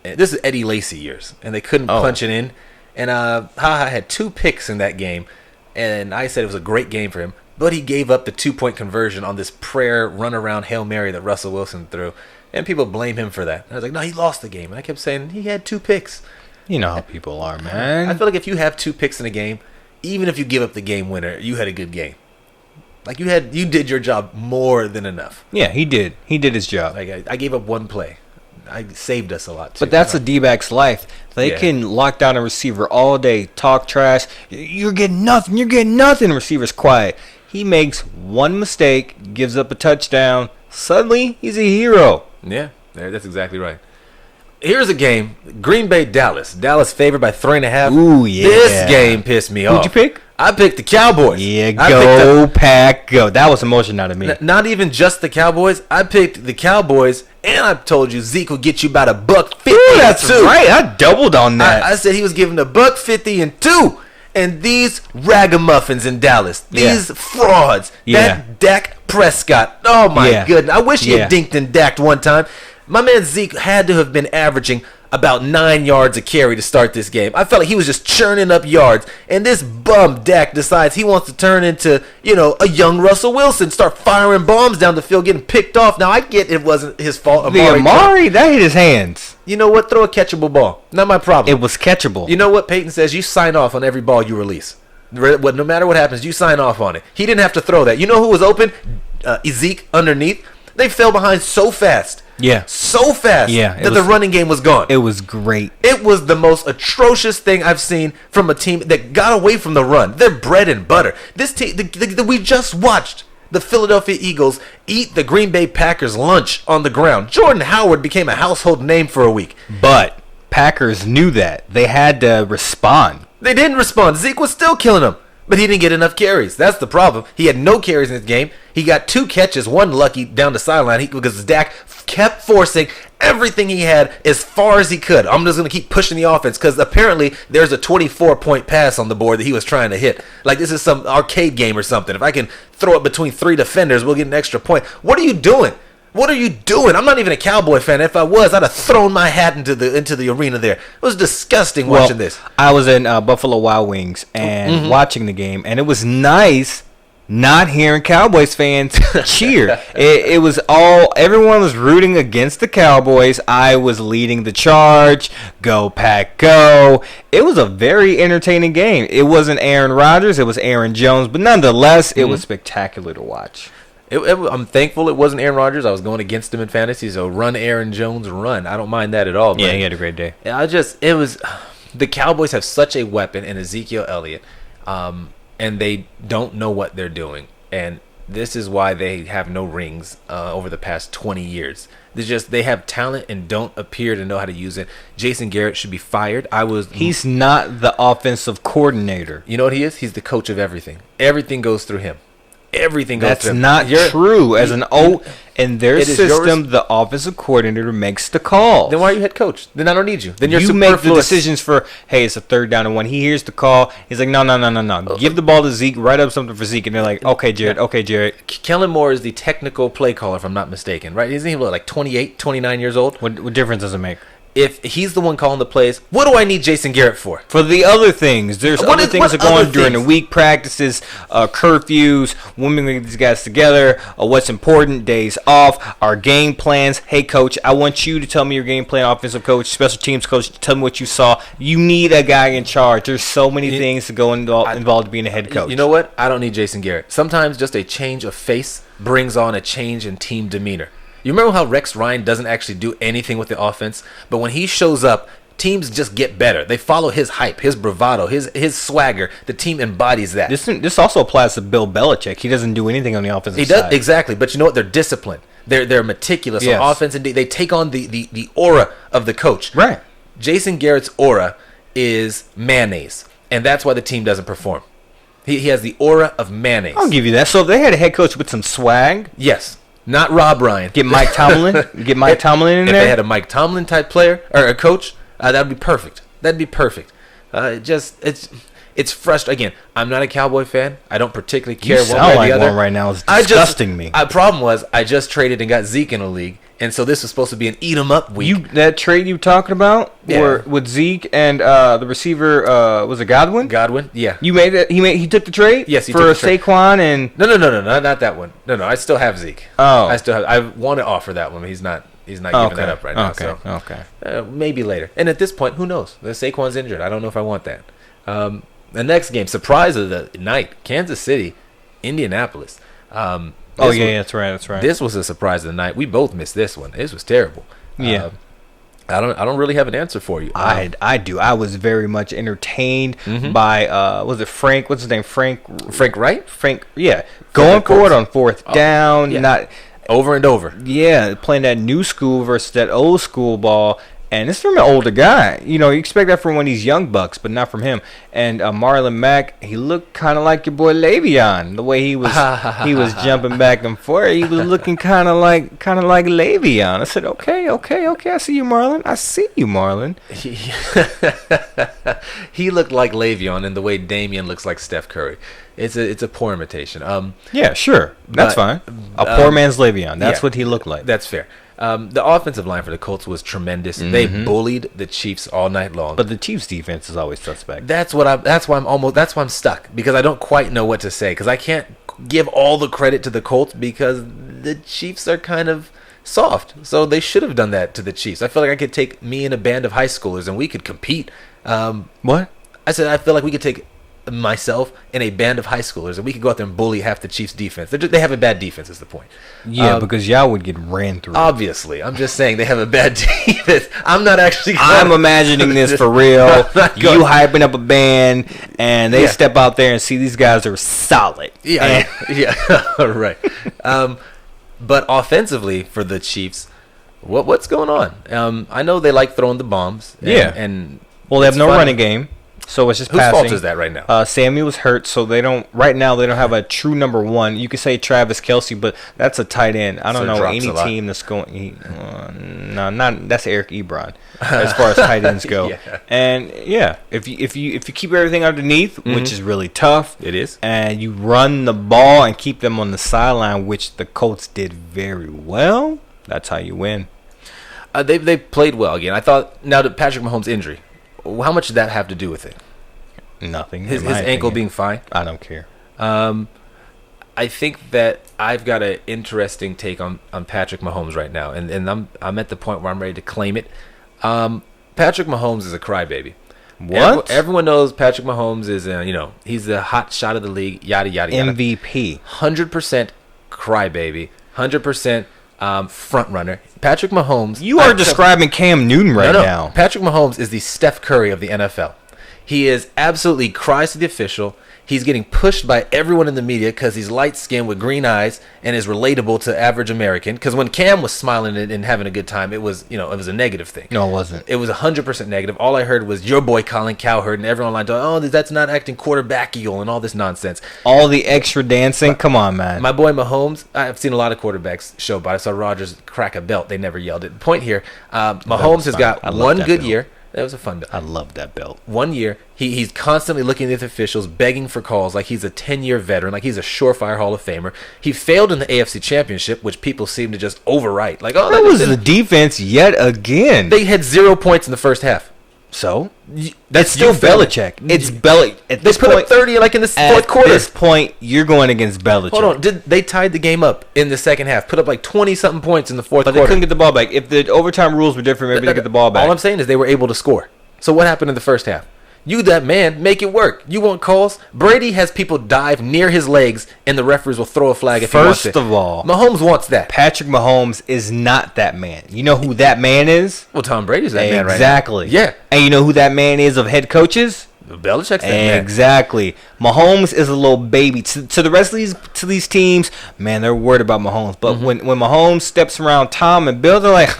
this is Eddie Lacy years, and they couldn't punch it in, and HaHa had 2 picks in that game, and I said it was a great game for him, but he gave up the 2-point conversion on this prayer run around Hail Mary that Russell Wilson threw, and people blame him for that. And I was like, no, he lost the game, and I kept saying he had 2 picks. You know how people are, man. I feel like if you have 2 picks in a game, even if you give up the game winner, you had a good game. Like you did your job more than enough. Yeah, he did. He did his job. Like I gave up 1 play. I saved us a lot too. But that's a D-back's life. They can lock down a receiver all day, talk trash. You're getting nothing. You're getting nothing. Receiver's quiet. He makes 1 mistake, gives up a touchdown. Suddenly, he's a hero. Yeah, that's exactly right. here's a game. Green Bay, Dallas. Dallas favored by 3.5. Ooh, yeah. This game pissed me off. Who'd you pick? I picked the Cowboys. Yeah, go Pack, go. That was emotion out of me. Not even just the Cowboys. I picked the Cowboys, and I told you Zeke would get you about $1.50. Ooh, that's right. I doubled on that. I said he was giving $1.50 and 2. And these ragamuffins in Dallas, these frauds, that Dak Prescott, oh my goodness. I wish he had dinked and dacked one time. My man Zeke had to have been averaging about 9 yards a carry to start this game. I felt like he was just churning up yards. And this bum Dak decides he wants to turn into, a young Russell Wilson, start firing bombs down the field, getting picked off. Now, I get it wasn't his fault. Amari, that hit his hands. You know what? Throw a catchable ball. Not my problem. It was catchable. You know what? Peyton says you sign off on every ball you release. No matter what happens, you sign off on it. He didn't have to throw that. You know who was open? Zeke underneath. They fell behind so fast. Yeah. So fast that the running game was gone. It was great. It was the most atrocious thing I've seen from a team that got away from the run. They're bread and butter. This team, we just watched the Philadelphia Eagles eat the Green Bay Packers lunch on the ground. Jordan Howard became a household name for a week. But Packers knew that. They had to respond. They didn't respond. Zeke was still killing them. But he didn't get enough carries. That's the problem. He had no carries in this game. He got 2 catches, one lucky down the sideline because Dak kept forcing everything he had as far as he could. I'm just going to keep pushing the offense because apparently there's a 24-point pass on the board that he was trying to hit. Like this is some arcade game or something. If I can throw it between 3 defenders, we'll get an extra point. What are you doing? What are you doing? I'm not even a Cowboy fan. If I was, I'd have thrown my hat into the arena there. It was disgusting watching this. I was in Buffalo Wild Wings and watching the game, and it was nice not hearing Cowboys fans cheer. It was everyone was rooting against the Cowboys. I was leading the charge. Go Pack, go. It was a very entertaining game. It wasn't Aaron Rodgers. It was Aaron Jones. But nonetheless, it was spectacular to watch. I'm thankful it wasn't Aaron Rodgers. I was going against him in fantasy, so run Aaron Jones, run. I don't mind that at all. Yeah, he had a great day. The Cowboys have such a weapon in Ezekiel Elliott, and they don't know what they're doing. And this is why they have no rings over the past 20 years. They have talent and don't appear to know how to use it. Jason Garrett should be fired. He's not the offensive coordinator. You know what he is? He's the coach of everything. Everything goes through him. Everything goes through him. That's not true. In their system, the offensive coordinator makes the calls. Then why are you head coach? Then I don't need you. Then you make the decisions for, hey, it's a 3rd down and 1. He hears the call. He's like, no. Give the ball to Zeke. Write up something for Zeke. And they're like, okay, Jared. Kellen Moore is the technical play caller, if I'm not mistaken. Right? Isn't he like 28, 29 years old? What difference does it make? If he's the one calling the plays, what do I need Jason Garrett for? For the other things. There's other things that go on during the week, practices, curfews, when we get these guys together, what's important, days off, our game plans. Hey, coach, I want you to tell me your game plan, offensive coach, special teams coach, tell me what you saw. You need a guy in charge. There's so many things to go involved being a head coach. You know what? I don't need Jason Garrett. Sometimes just a change of face brings on a change in team demeanor. You remember how Rex Ryan doesn't actually do anything with the offense, but when he shows up, teams just get better. They follow his hype, his bravado, his swagger. The team embodies that. This also applies to Bill Belichick. He doesn't do anything on the offensive side. He does exactly, but you know what? They're disciplined. They're meticulous on offense, and they take on the aura of the coach. Right. Jason Garrett's aura is mayonnaise, and that's why the team doesn't perform. He has the aura of mayonnaise. I'll give you that. So if they had a head coach with some swag, yes. Not Rob Ryan. Get Mike Tomlin. Tomlin in there. If they had a Mike Tomlin type player or a coach, that'd be perfect. It's frustrating. Again, I'm not a Cowboy fan. I don't particularly care one way or the other. One right now is disgusting me. The problem was I just traded and got Zeke in a league, and so this was supposed to be an eat 'em up week. That trade you talking about, with Zeke and the receiver was it Godwin? Godwin, yeah. You made it. He took the trade. Yes, he took the trade. Saquon and no, not that one. No, I still have Zeke. Oh, I want to offer that one, but he's not. He's not giving that up right now. So maybe later. And at this point, who knows? The Saquon's injured. I don't know if I want that. The next game, surprise of the night, Kansas City, Indianapolis. That's right. This was a surprise of the night. We both missed this one. This was terrible. Yeah. I don't really have an answer for you. I do. I was very much entertained by was it Frank? What's his name? Frank Wright? Frank. Yeah. Going for it on 4th down. Yeah. Not over and over. Yeah, playing that new school versus that old school ball. And this is from an older guy. You know, you expect that from one of these young bucks, but not from him. And Marlon Mack, he looked kind of like your boy Le'Veon. The way he was jumping back and forth, he was looking kind of like Le'Veon. I said, okay, I see you, Marlon. I see you, Marlon. He looked like Le'Veon in the way Damian looks like Steph Curry. It's a poor imitation. Yeah, sure, that's fine. A poor man's Le'Veon. That's what he looked like. That's fair. The offensive line for the Colts was tremendous. Mm-hmm. They bullied the Chiefs all night long. But the Chiefs' defense is always suspect. That's why I'm stuck, because I don't quite know what to say, because I can't give all the credit to the Colts because the Chiefs are kind of soft. So they should have done that to the Chiefs. I feel like I could take me and a band of high schoolers and we could compete. What? I said I feel like we could take myself and a band of high schoolers and we could go out there and bully half the Chiefs defense. They have a bad defense is the point. Yeah, because y'all would get ran through. Obviously. I'm just saying they have a bad defense. I'm imagining this for real. You hyping up a band and they step out there and see these guys are solid. Yeah. Right. But offensively for the Chiefs, what's going on? I know they like throwing the bombs. And well, they have no running game. So it's just whose passing. fault is that right now? Samuel's hurt, so they don't have a true number one. You could say Travis Kelce, but that's a tight end. I don't know any team that's going. That's Eric Ebron as far as tight ends go. Yeah. And if you keep everything underneath, which is really tough, it is, and you run the ball and keep them on the sideline, which the Colts did very well. That's how you win. They played well again. I thought now that Patrick Mahomes' injury. How much did that have to do with it? Nothing. His ankle being fine? I don't care. I think that I've got an interesting take on Patrick Mahomes right now, and I'm at the point where I'm ready to claim it. Patrick Mahomes is a crybaby. What? Everyone knows Patrick Mahomes is, he's the hot shot of the league, yada, yada, yada. MVP. 100% crybaby, 100% front runner. Patrick Mahomes. You are describing Cam Newton now. Patrick Mahomes is the Steph Curry of the NFL. He is absolutely cries to the official. He's getting pushed by everyone in the media because he's light-skinned with green eyes and is relatable to average American. Because when Cam was smiling and having a good time, it was a negative thing. No, it wasn't. It was 100% negative. All I heard was your boy Colin Cowherd and everyone online talking, that's not acting quarterbackial and all this nonsense. All the extra dancing? Come on, man. My boy Mahomes, I've seen a lot of quarterbacks show, but I saw Rodgers crack a belt. They never yelled it. The point here, Mahomes has got one good year. That was a fun belt. I love that belt. 1 year. He's constantly looking at the officials, begging for calls like he's a 10-year veteran, like he's a surefire Hall of Famer. He failed in the AFC Championship, which people seem to just overwrite. Like, that was the defense yet again. They had 0 points in the first half. So? That's still Belichick. It's Belichick. They put up 30 like in the fourth quarter. At this point, you're going against Belichick. Hold on. They tied the game up in the second half. Put up like 20-something points in the fourth quarter. But they couldn't get the ball back. If the overtime rules were different, maybe they get the ball back. All I'm saying is they were able to score. So what happened in the first half? You, that man, make it work. You want calls? Brady has people dive near his legs, and the referees will throw a flag if he wants it. First of all, Mahomes wants that. Patrick Mahomes is not that man. You know who that man is? Well, Tom Brady's that man right now. Exactly. Yeah. And you know who that man is of head coaches? Belichick's that man. Exactly. Mahomes is a little baby. To the rest of these teams, man, they're worried about Mahomes. But when Mahomes steps around Tom and Bill, they're like,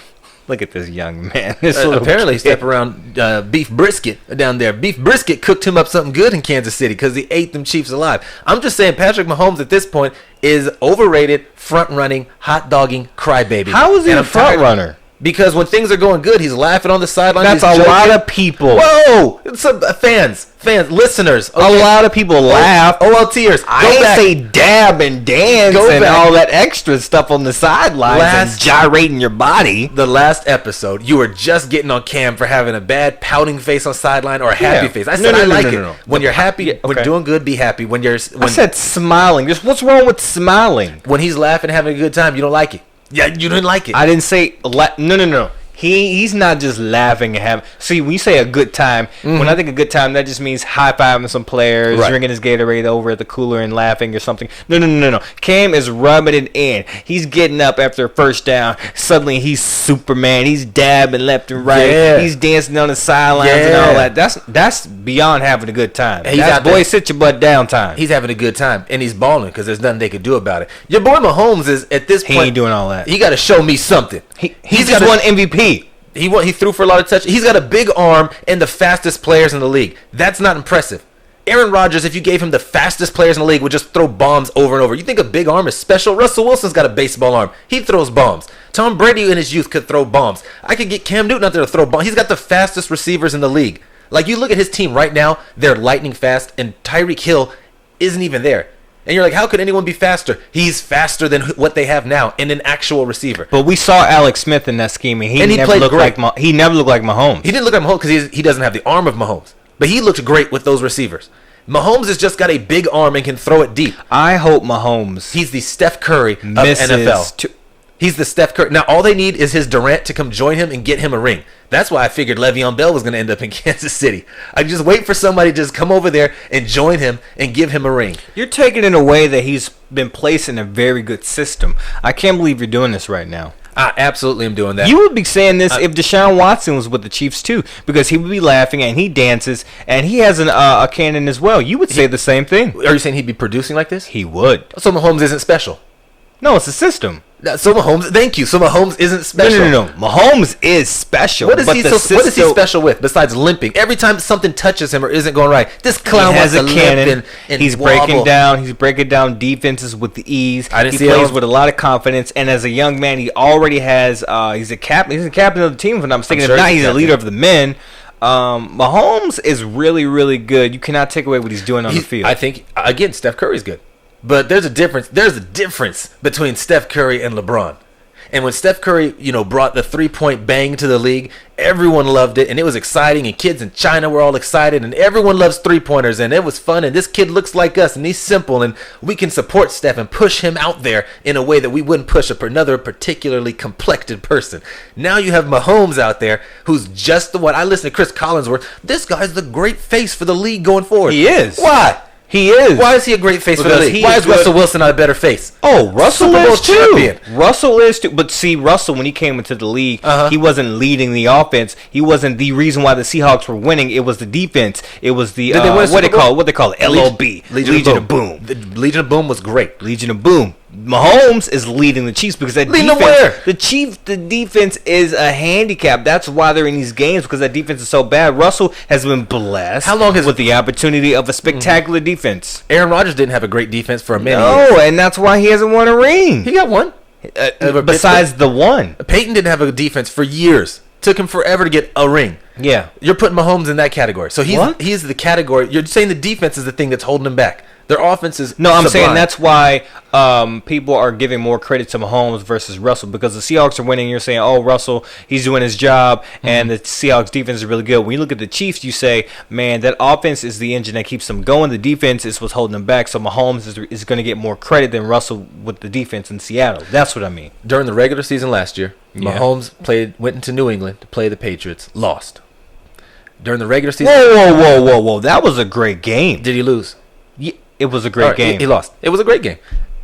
look at this young man. Apparently, step around Beef Brisket down there. Beef Brisket cooked him up something good in Kansas City because he ate them Chiefs alive. I'm just saying Patrick Mahomes at this point is overrated, front-running, hot-dogging crybaby. How is he a front-runner? Because when things are going good, he's laughing on the sideline. That's a lot of people. Whoa! It's fans, listeners. Okay. A lot of people laugh. OLTers. I ain't say dab and dance and all that extra stuff on the sidelines and gyrating your body. The last episode, you were just getting on Cam for having a bad pouting face on sideline or a happy face. I said I like it. When you're happy, when doing good, be happy. I said smiling. Just what's wrong with smiling? When he's laughing, having a good time, you don't like it. Yeah, you didn't like it. I didn't say no. He's not just laughing and having. See, when you say a good time, when I think a good time, that just means high fiving some players, drinking his Gatorade over at the cooler and laughing or something. No. Cam is rubbing it in. He's getting up after a first down. Suddenly he's Superman. He's dabbing left and right. Yeah. He's dancing on the sidelines and all that. That's beyond having a good time. That's sit your butt down time. He's having a good time and he's balling because there's nothing they could do about it. Your boy Mahomes is at this point. He ain't doing all that. He got to show me something. He's just won MVP. He threw for a lot of touch. He's got a big arm and the fastest players in the league. That's not impressive. Aaron Rodgers, if you gave him the fastest players in the league, would just throw bombs over and over. You think a big arm is special? Russell Wilson's got a baseball arm. He throws bombs. Tom Brady in his youth could throw bombs. I could get Cam Newton out there to throw bombs. He's got the fastest receivers in the league. Like, you look at his team right now, they're lightning fast, and Tyreek Hill isn't even there. And you're like, how could anyone be faster? He's faster than what they have now in an actual receiver. But we saw Alex Smith in that scheme, and he never played looked great. he never looked like Mahomes. He didn't look like Mahomes because he doesn't have the arm of Mahomes. But he looked great with those receivers. Mahomes has just got a big arm and can throw it deep. I hope Mahomes He's the Steph Curry of NFL. He's the Steph Curry. Now, all they need is his Durant to come join him and get him a ring. That's why I figured Le'Veon Bell was going to end up in Kansas City. I just wait for somebody to just come over there and join him and give him a ring. You're taking it away that he's been placed in a very good system. I can't believe you're doing this right now. I absolutely am doing that. You would be saying this if Deshaun Watson was with the Chiefs too, because he would be laughing and he dances and he has a cannon as well. You would say the same thing. Are you saying he'd be producing like this? He would. So Mahomes isn't special. No, it's a system. So Mahomes, thank you. So Mahomes isn't special. No. Mahomes is special. What is he special with besides limping? Every time something touches him or isn't going right, this clown has wants a to cannon. limp and He's wobble. breaking down defenses with the ease. He see plays how- with a lot of confidence, and as a young man, he already has. He's a captain of the team. If I'm not mistaken, sure if not, he's he's a a leader of the men. Mahomes is really, really good. You cannot take away what he's doing on the field. I think again, Steph Curry's good, but there's a difference. There's a difference between Steph Curry and LeBron. And when Steph Curry, brought the 3-point bang to the league, everyone loved it, and it was exciting, and kids in China were all excited, and everyone loves 3-pointers, and it was fun, and this kid looks like us, and he's simple, and we can support Steph and push him out there in a way that we wouldn't push another particularly complected person. Now you have Mahomes out there, who's just the one. I listen to Chris Collinsworth. This guy's the great face for the league going forward. He is. Why? He is. Why is he a great face for the Because league? he Why is is good. Russell Wilson not a better face? Oh, Russell Super Bowl is too. champion. Russell is too. But see, Russell, when he came into the league, he wasn't leading the offense. He wasn't the reason why the Seahawks were winning. It was the defense. It was the Did they win a what Super they call it? LOB. Legion of Boom. The Legion of Boom was great. Legion of Boom. Mahomes is leading the Chiefs because that Leading defense. where? The defense is a handicap. That's why they're in these games, because that defense is so bad. Russell has been blessed. How long has- with the opportunity of a spectacular defense? Aaron Rodgers didn't have a great defense for a minute. No, and that's why he hasn't won a ring. He got one. Besides the one. Peyton didn't have a defense for years. Took him forever to get a ring. Yeah. You're putting Mahomes in that category. So he's the category. You're saying the defense is the thing that's holding him back. Their offense is No, I'm sublime. saying that's why people are giving more credit to Mahomes versus Russell, because the Seahawks are winning. You're saying, oh, Russell, he's doing his job, and the Seahawks defense is really good. When you look at the Chiefs, you say, man, that offense is the engine that keeps them going. The defense is what's holding them back. So Mahomes is going to get more credit than Russell with the defense in Seattle. That's what I mean. During the regular season last year, Yeah. Mahomes went into New England to play the Patriots, lost. During the regular season, Whoa. That was a great game. did he lose? It was a great All right, game. He lost. It was a great game.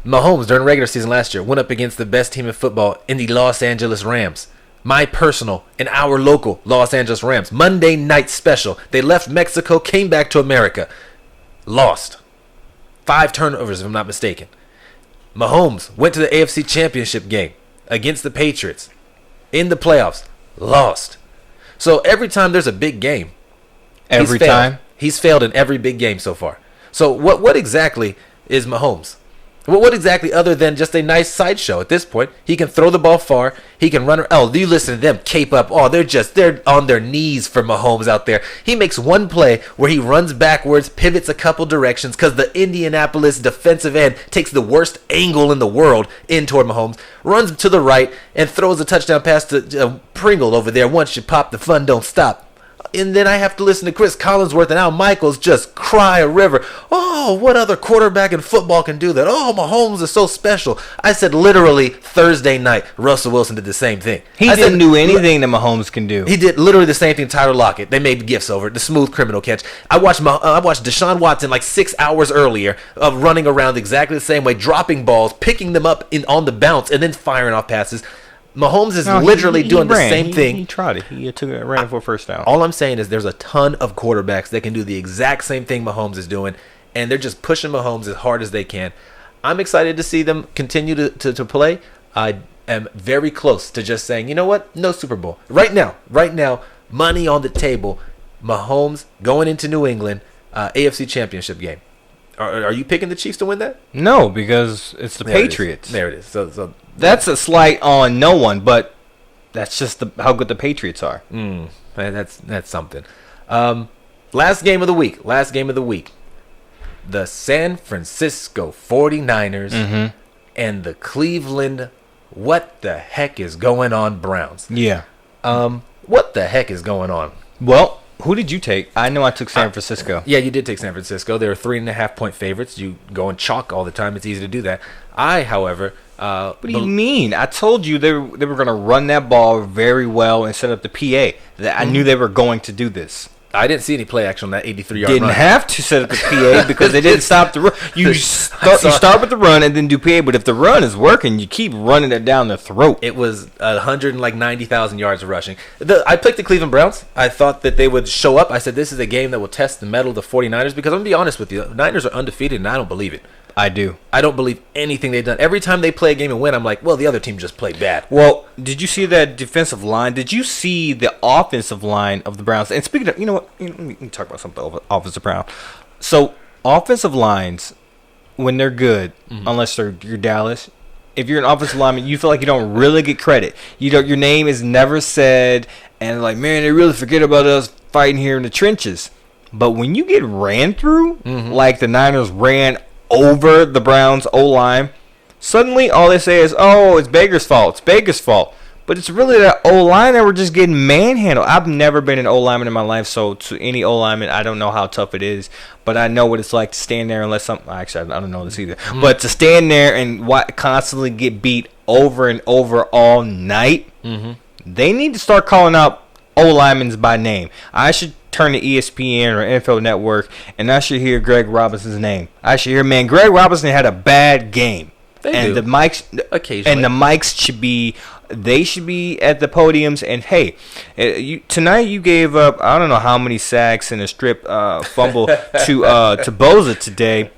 Mahomes, during the regular season last year, went up against the best team in football in the Los Angeles Rams. My personal and our local Los Angeles Rams. Monday night special. They left Mexico, came back to America. Lost. 5 turnovers, if I'm not mistaken. Mahomes went to the AFC Championship game against the Patriots in the playoffs. Lost. So every time there's a big game, Every time? he's failed in every big game so far. So what exactly is Mahomes? What exactly, other than just a nice sideshow at this point? He can throw the ball far. He can run. Oh, you listen to them cape up. Oh, they're on their knees for Mahomes out there. He makes one play where he runs backwards, pivots a couple directions because the Indianapolis defensive end takes the worst angle in the world in toward Mahomes, runs to the right, and throws a touchdown pass to Pringle over there. Once you pop, the fun don't stop. And then I have to listen to Chris Collinsworth and Al Michaels just cry a river. Oh, what other quarterback in football can do that? Oh, Mahomes is so special. I said literally Thursday night, Russell Wilson did the same thing. He I didn't said, do anything that Mahomes can do. He did literally the same thing Tyler Lockett. They made gifts over it. The smooth criminal catch. I watched Deshaun Watson like 6 hours earlier of running around exactly the same way, dropping balls, picking them up on the bounce, and then firing off passes. Mahomes is literally doing the same thing. He tried it. He ran for a first down. All I'm saying is there's a ton of quarterbacks that can do the exact same thing Mahomes is doing, and they're just pushing Mahomes as hard as they can. I'm excited to see them continue to play. I am very close to just saying, you know what? No Super Bowl. Right now, money on the table. Mahomes going into New England, AFC Championship game. Are you picking the Chiefs to win that? No, because it's the Patriots. There it is. So that's a slight on no one, but that's just how good the Patriots are. That's something. Last game of the week. The San Francisco 49ers and the Cleveland, what the heck is going on, Browns? Yeah. What the heck is going on? Well, who did you take? I know I took San Francisco. Yeah, you did take San Francisco. They were 3.5-point favorites. You go and chalk all the time. It's easy to do that. I, however... what do you mean? I told you they were going to run that ball very well and set up the PA. I knew they were going to do this. I didn't see any play action on that 83-yard run. Didn't have to set up the PA because they didn't stop the run. You start with the run and then do PA, but if the run is working, you keep running it down the throat. It was 190,000 yards of rushing. I picked the Cleveland Browns. I thought that they would show up. I said this is a game that will test the mettle of the 49ers because I'm going to be honest with you. The Niners are undefeated, and I don't believe it. I do. I don't believe anything they've done. Every time they play a game and win, I'm like, well, the other team just played bad. Well, did you see that defensive line? Did you see the offensive line of the Browns? And speaking of, you know what? Let me talk about something over offensive Brown. So, offensive lines, when they're good, unless you're Dallas, if you're an offensive lineman, you feel like you don't really get credit. Your name is never said, and like, man, they really forget about us fighting here in the trenches. But when you get ran through, like the Niners ran over the Browns O-line, suddenly all they say is, oh, it's Baker's fault. It's Baker's fault. But it's really that O-line that we're just getting manhandled. I've never been an O-lineman in my life, so to any O-lineman, I don't know how tough it is. But I know what it's like to stand there and let some... Actually, I don't know this either. But to stand there and constantly get beat over and over all night, they need to start calling out O-linemen by name. I should turn to ESPN or NFL Network, and I should hear Greg Robinson's name. I should hear, man, Greg Robinson had a bad game. The mics should be... They should be at the podiums, and hey, tonight you gave up I don't know how many sacks and a strip fumble to Boza today,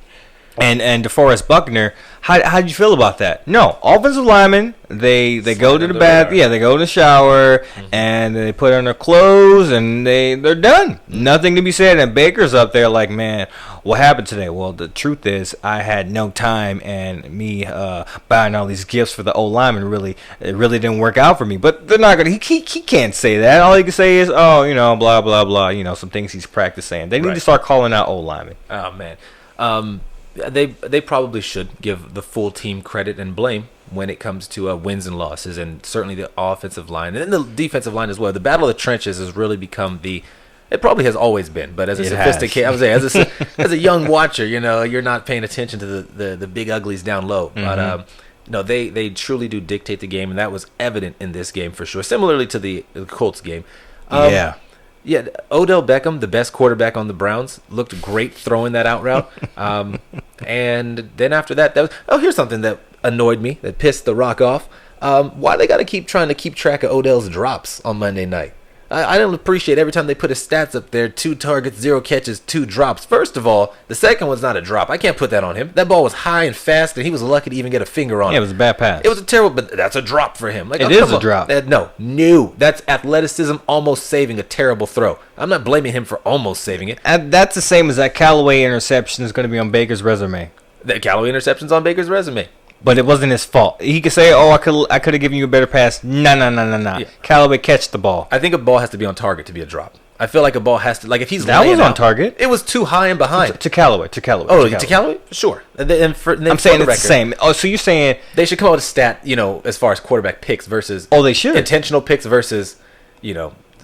and DeForest Buckner. How did you feel about that? No, offensive linemen, they go to the bath, they go to the shower, and they put on their clothes, and they're done. Nothing to be said. And Baker's up there like, man, what happened today? Well, the truth is, I had no time, and me buying all these gifts for the old lineman it really didn't work out for me. But they're not gonna. He can't say that. All he can say is, oh, blah blah blah. Some things he's practicing. They need to start calling out old linemen. Oh man. They probably should give the full team credit and blame when it comes to wins and losses, and certainly the offensive line and the defensive line as well. The battle of the trenches has really become it probably has always been, but as a sophisticated, I would say, as a young watcher, you're not paying attention to the big uglies down low. But they truly do dictate the game, and that was evident in this game for sure. Similarly to the Colts game. Yeah, Odell Beckham, the best quarterback on the Browns, looked great throwing that out route. And then after that here's something that annoyed me, that pissed The Rock off. Why they got to keep trying to keep track of Odell's drops on Monday night? I don't appreciate every time they put his stats up there, 2 targets, 0 catches, 2 drops. First of all, the second one's not a drop. I can't put that on him. That ball was high and fast, and he was lucky to even get a finger on it. Yeah, it was a bad pass. It was a terrible, but that's a drop for him. It is a drop. No. That's athleticism almost saving a terrible throw. I'm not blaming him for almost saving it. And that's the same as that Callaway interception is going to be on Baker's resume. That Callaway interception's on Baker's resume. But it wasn't his fault. He could say, "Oh, I could have given you a better pass." No. Yeah. Callaway catch the ball. I think a ball has to be on target to be a drop. I feel like a ball has to, like if he's that was on target. It was too high and behind. To Callaway. Oh, to Callaway? Sure. And I'm saying it's the same. Oh, so you're saying they should come out with a stat, as far as quarterback picks versus they should intentional picks versus,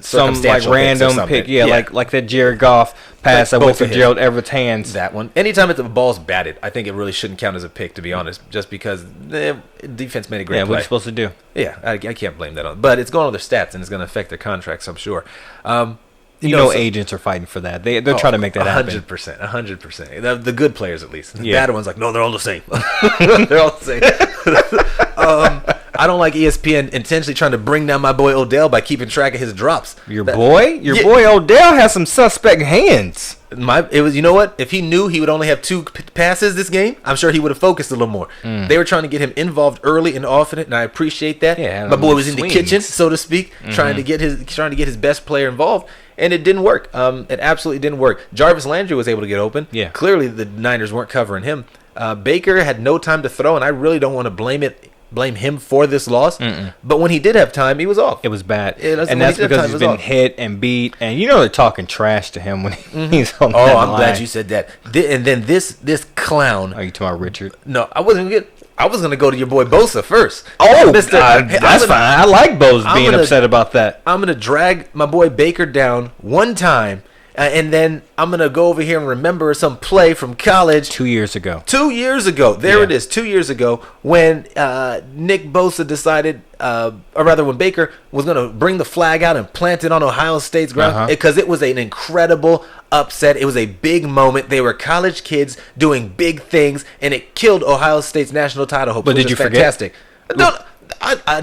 some like random pick, like that Jared Goff pass that went through Gerald Everett's hands. That one. Anytime the ball's batted, I think it really shouldn't count as a pick, to be honest, just because the defense made a great play. What are you supposed to do? Yeah, I can't blame that on. But it's going on their stats, and it's going to affect their contracts, I'm sure. Agents are fighting for that. They're trying to make that happen. 100%. The good players, at least. The bad ones, like, no, they're all the same. They're all the same. I don't like ESPN intentionally trying to bring down my boy Odell by keeping track of his drops. Your boy Odell has some suspect hands. You know what? If he knew he would only have 2 passes this game, I'm sure he would have focused a little more. They were trying to get him involved early and often, and I appreciate that. Yeah, my boy was in the kitchen, so to speak, trying to get his best player involved, and it didn't work. It absolutely didn't work. Jarvis Landry was able to get open. Yeah. Clearly the Niners weren't covering him. Baker had no time to throw, and I really don't want to blame him for this loss. But when he did have time, he was off. It was bad. And that's because he's been hit and beat. And they're talking trash to him when he's on that line. Glad you said that. And then this clown. Are you talking about Richard? No, I wasn't going to go to your boy Bosa first. Oh, that's fine. I like Bosa being upset about that. I'm going to drag my boy Baker down one time. And then I'm going to go over here and remember some play from college. 2 years ago. 2 years ago. There it is. 2 years ago when Nick Bosa decided, or rather when Baker was going to bring the flag out and plant it on Ohio State's ground. Because it was an incredible upset. It was a big moment. They were college kids doing big things. And it killed Ohio State's national title hopes. But did you fantastic. Forget? No.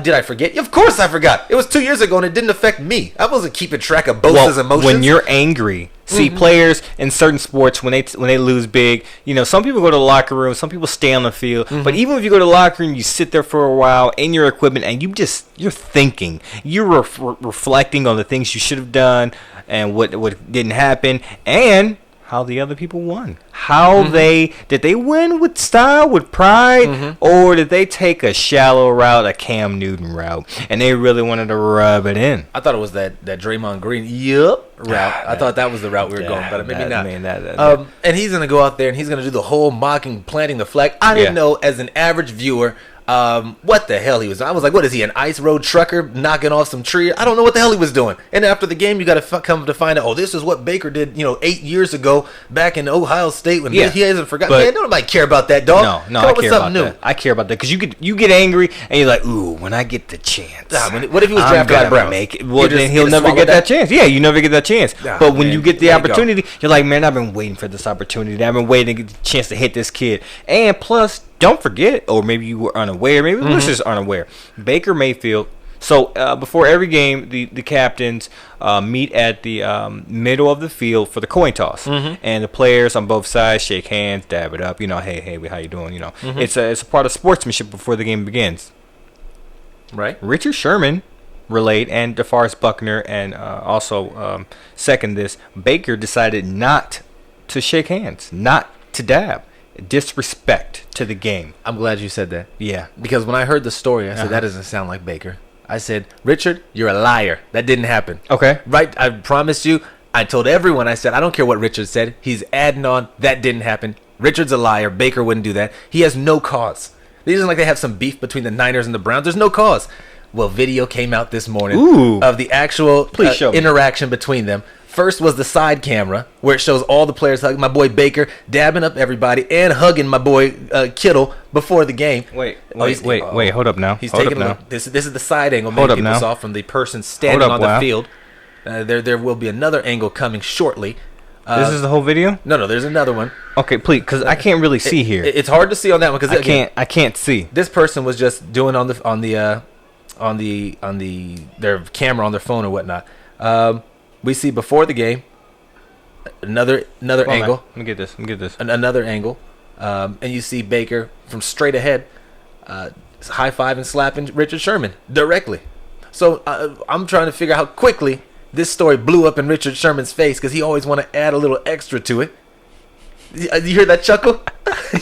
Did I forget? Of course I forgot. It was 2 years ago and it didn't affect me. I wasn't keeping track of Bosa's emotions. When you're angry, see players in certain sports when they lose big. Some people go to the locker room, some people stay on the field. But even if you go to the locker room, you sit there for a while in your equipment and you're thinking, you're reflecting on the things you should have done and what didn't happen and how the other people won. Did they win with style, with pride, or did they take a shallow route, a Cam Newton route, and they really wanted to rub it in? I thought it was that Draymond Green route. I thought that was the route we were going, but maybe not. And he's gonna go out there and he's gonna do the whole mocking, planting the flag. I didn't know as an average viewer. What the hell he was? I was like, what is he, an ice road trucker knocking off some tree? I don't know what the hell he was doing. And after the game, you got to come to find out, this is what Baker did, 8 years ago back in Ohio State when he hasn't forgotten. Man, nobody care about that, dog. No, I care about that. I care about that because you get angry and you're like, ooh, when I get the chance. What if he was drafted by Brown? Make it. Well, then he'll never get that chance. Yeah, you never get that chance. But when you get the opportunity, you're like, man, I've been waiting for this opportunity. I've been waiting to get the chance to hit this kid. And plus, don't forget, or maybe you were unaware, maybe the listeners aren't aware, Baker Mayfield. So before every game, the captains meet at the middle of the field for the coin toss, and the players on both sides shake hands, dab it up. Hey, how you doing? It's a part of sportsmanship before the game begins. Right. Richard Sherman relayed, and DeForest Buckner, and also second this. Baker decided not to shake hands, not to dab. Disrespect to the game. I'm glad you said that. Yeah. Because when I heard the story, I said, that doesn't sound like Baker. I said, Richard, you're a liar. That didn't happen. Okay. Right? I promised you. I told everyone, I said, I don't care what Richard said. He's adding on. That didn't happen. Richard's a liar. Baker wouldn't do that. He has no cause. It isn't like they have some beef between the Niners and the Browns. There's no cause. Well, video came out this morning of the actual interaction between them. First was the side camera where it shows all the players hugging my boy Baker, dabbing up everybody, and hugging my boy Kittle before the game. Wait, hold up now. He's taking a look. This is the side angle. Maybe people saw from the person standing on the field. There will be another angle coming shortly. This is the whole video? No, there's another one. Okay, please, because I can't really see here. It's hard to see on that one because I can't see. This person was just doing on their camera on their phone or whatnot. We see before the game another angle. Let me get this. Another angle, and you see Baker from straight ahead, high five and slapping Richard Sherman directly. So I'm trying to figure out how quickly this story blew up in Richard Sherman's face because he always want to add a little extra to it. You hear that chuckle?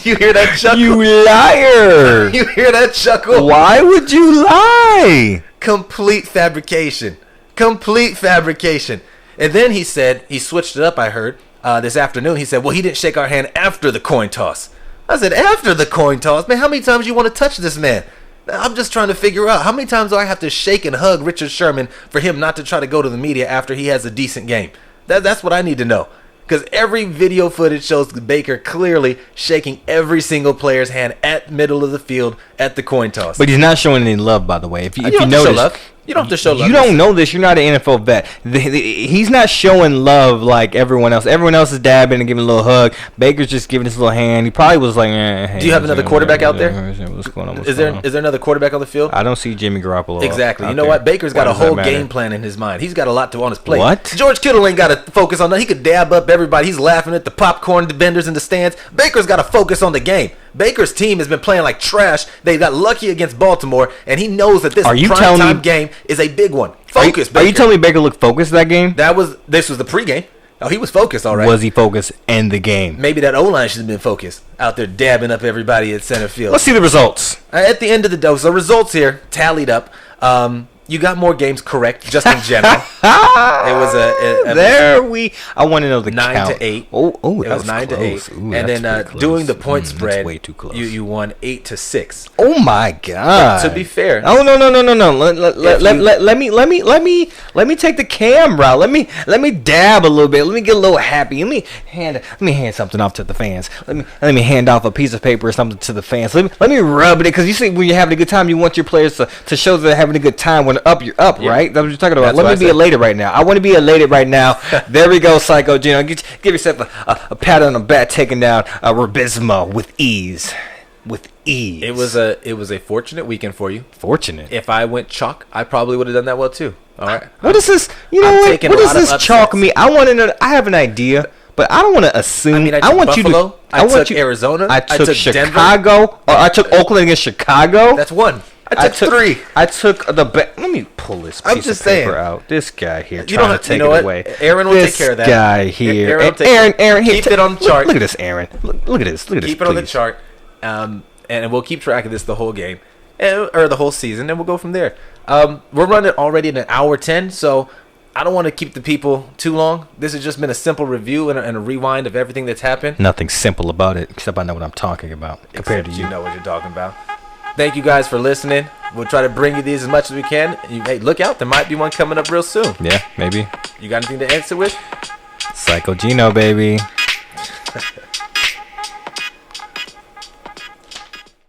You hear that chuckle? You liar! You hear that chuckle? Why would you lie? Complete fabrication. And then he said, he switched it up, I heard, this afternoon. He said, well, he didn't shake our hand after the coin toss. I said, after the coin toss? Man, how many times you want to touch this man? I'm just trying to figure out how many times do I have to shake and hug Richard Sherman for him not to try to go to the media after he has a decent game? That's what I need to know. Because every video footage shows Baker clearly shaking every single player's hand at middle of the field at the coin toss. But he's not showing any love, by the way. If you notice, You don't have to show love. You don't know this. You're not an NFL vet. He's not showing love like everyone else. Everyone else is dabbing and giving a little hug. Baker's just giving his little hand. He probably was like, hey, do you have another quarterback out there? What's going on? Is there another quarterback on the field? I don't see Jimmy Garoppolo. Exactly. You know what? Baker's got a whole game plan in his mind. He's got a lot on his plate. What? George Kittle ain't got to focus on that. He could dab up everybody. He's laughing at the popcorn vendors in the stands. Baker's got to focus on the game. Baker's team has been playing like trash. They got lucky against Baltimore, and he knows that this primetime game is a big one. Focus, Baker. Are you telling me Baker looked focused that game? This was the pregame. Oh, he was focused, all right. Was he focused in the game? Maybe that O-line should have been focused. Out there dabbing up everybody at center field. Let's see the results. At the end of the day, so results here tallied up. You got more games correct, just in general. It was I want to know the 9-8. Oh, it was 9-8. And then doing the point spread, way too close. You won 8-6. Oh my God! But to be fair, no. Let me take the camera. Let me dab a little bit. Let me get a little happy. Let me hand something off to the fans. Let me hand off a piece of paper or something to the fans. Let me rub it, because you see, when you're having a good time, you want your players to show that they're having a good time. When up, you're up, right? That's what you're talking about. Let me be elated right now. I want to be elated right now. There we go, Psycho Gino. Give yourself a pat on the back, taking down Rabisma with ease. With ease. It was a fortunate weekend for you. Fortunate. If I went chalk, I probably would have done that well too. All right. What is this? You know what? What does this chalk mean? I want to know. I have an idea, but I don't want to assume. I want Buffalo, you to. Arizona. I took Chicago. Denver. Or I took Oakland against Chicago. That's one. I took 3. I took the Let me pull this piece of paper out. This guy here trying to take it away. Aaron will take care of that. This guy here. Aaron, keep it on the chart. Look at this, Aaron. Look at this. Keep it on the chart. And we'll keep track of this the whole game, or the whole season, and we'll go from there. We're running already in an hour 10, so I don't want to keep the people too long. This has just been a simple review and a rewind of everything that's happened. Nothing simple about it, except I know what I'm talking about compared to you. You know what you're talking about. Thank you guys for listening. We'll try to bring you these as much as we can. Hey, look out. There might be one coming up real soon. Yeah, maybe. You got anything to answer with? Psycho Gino, baby.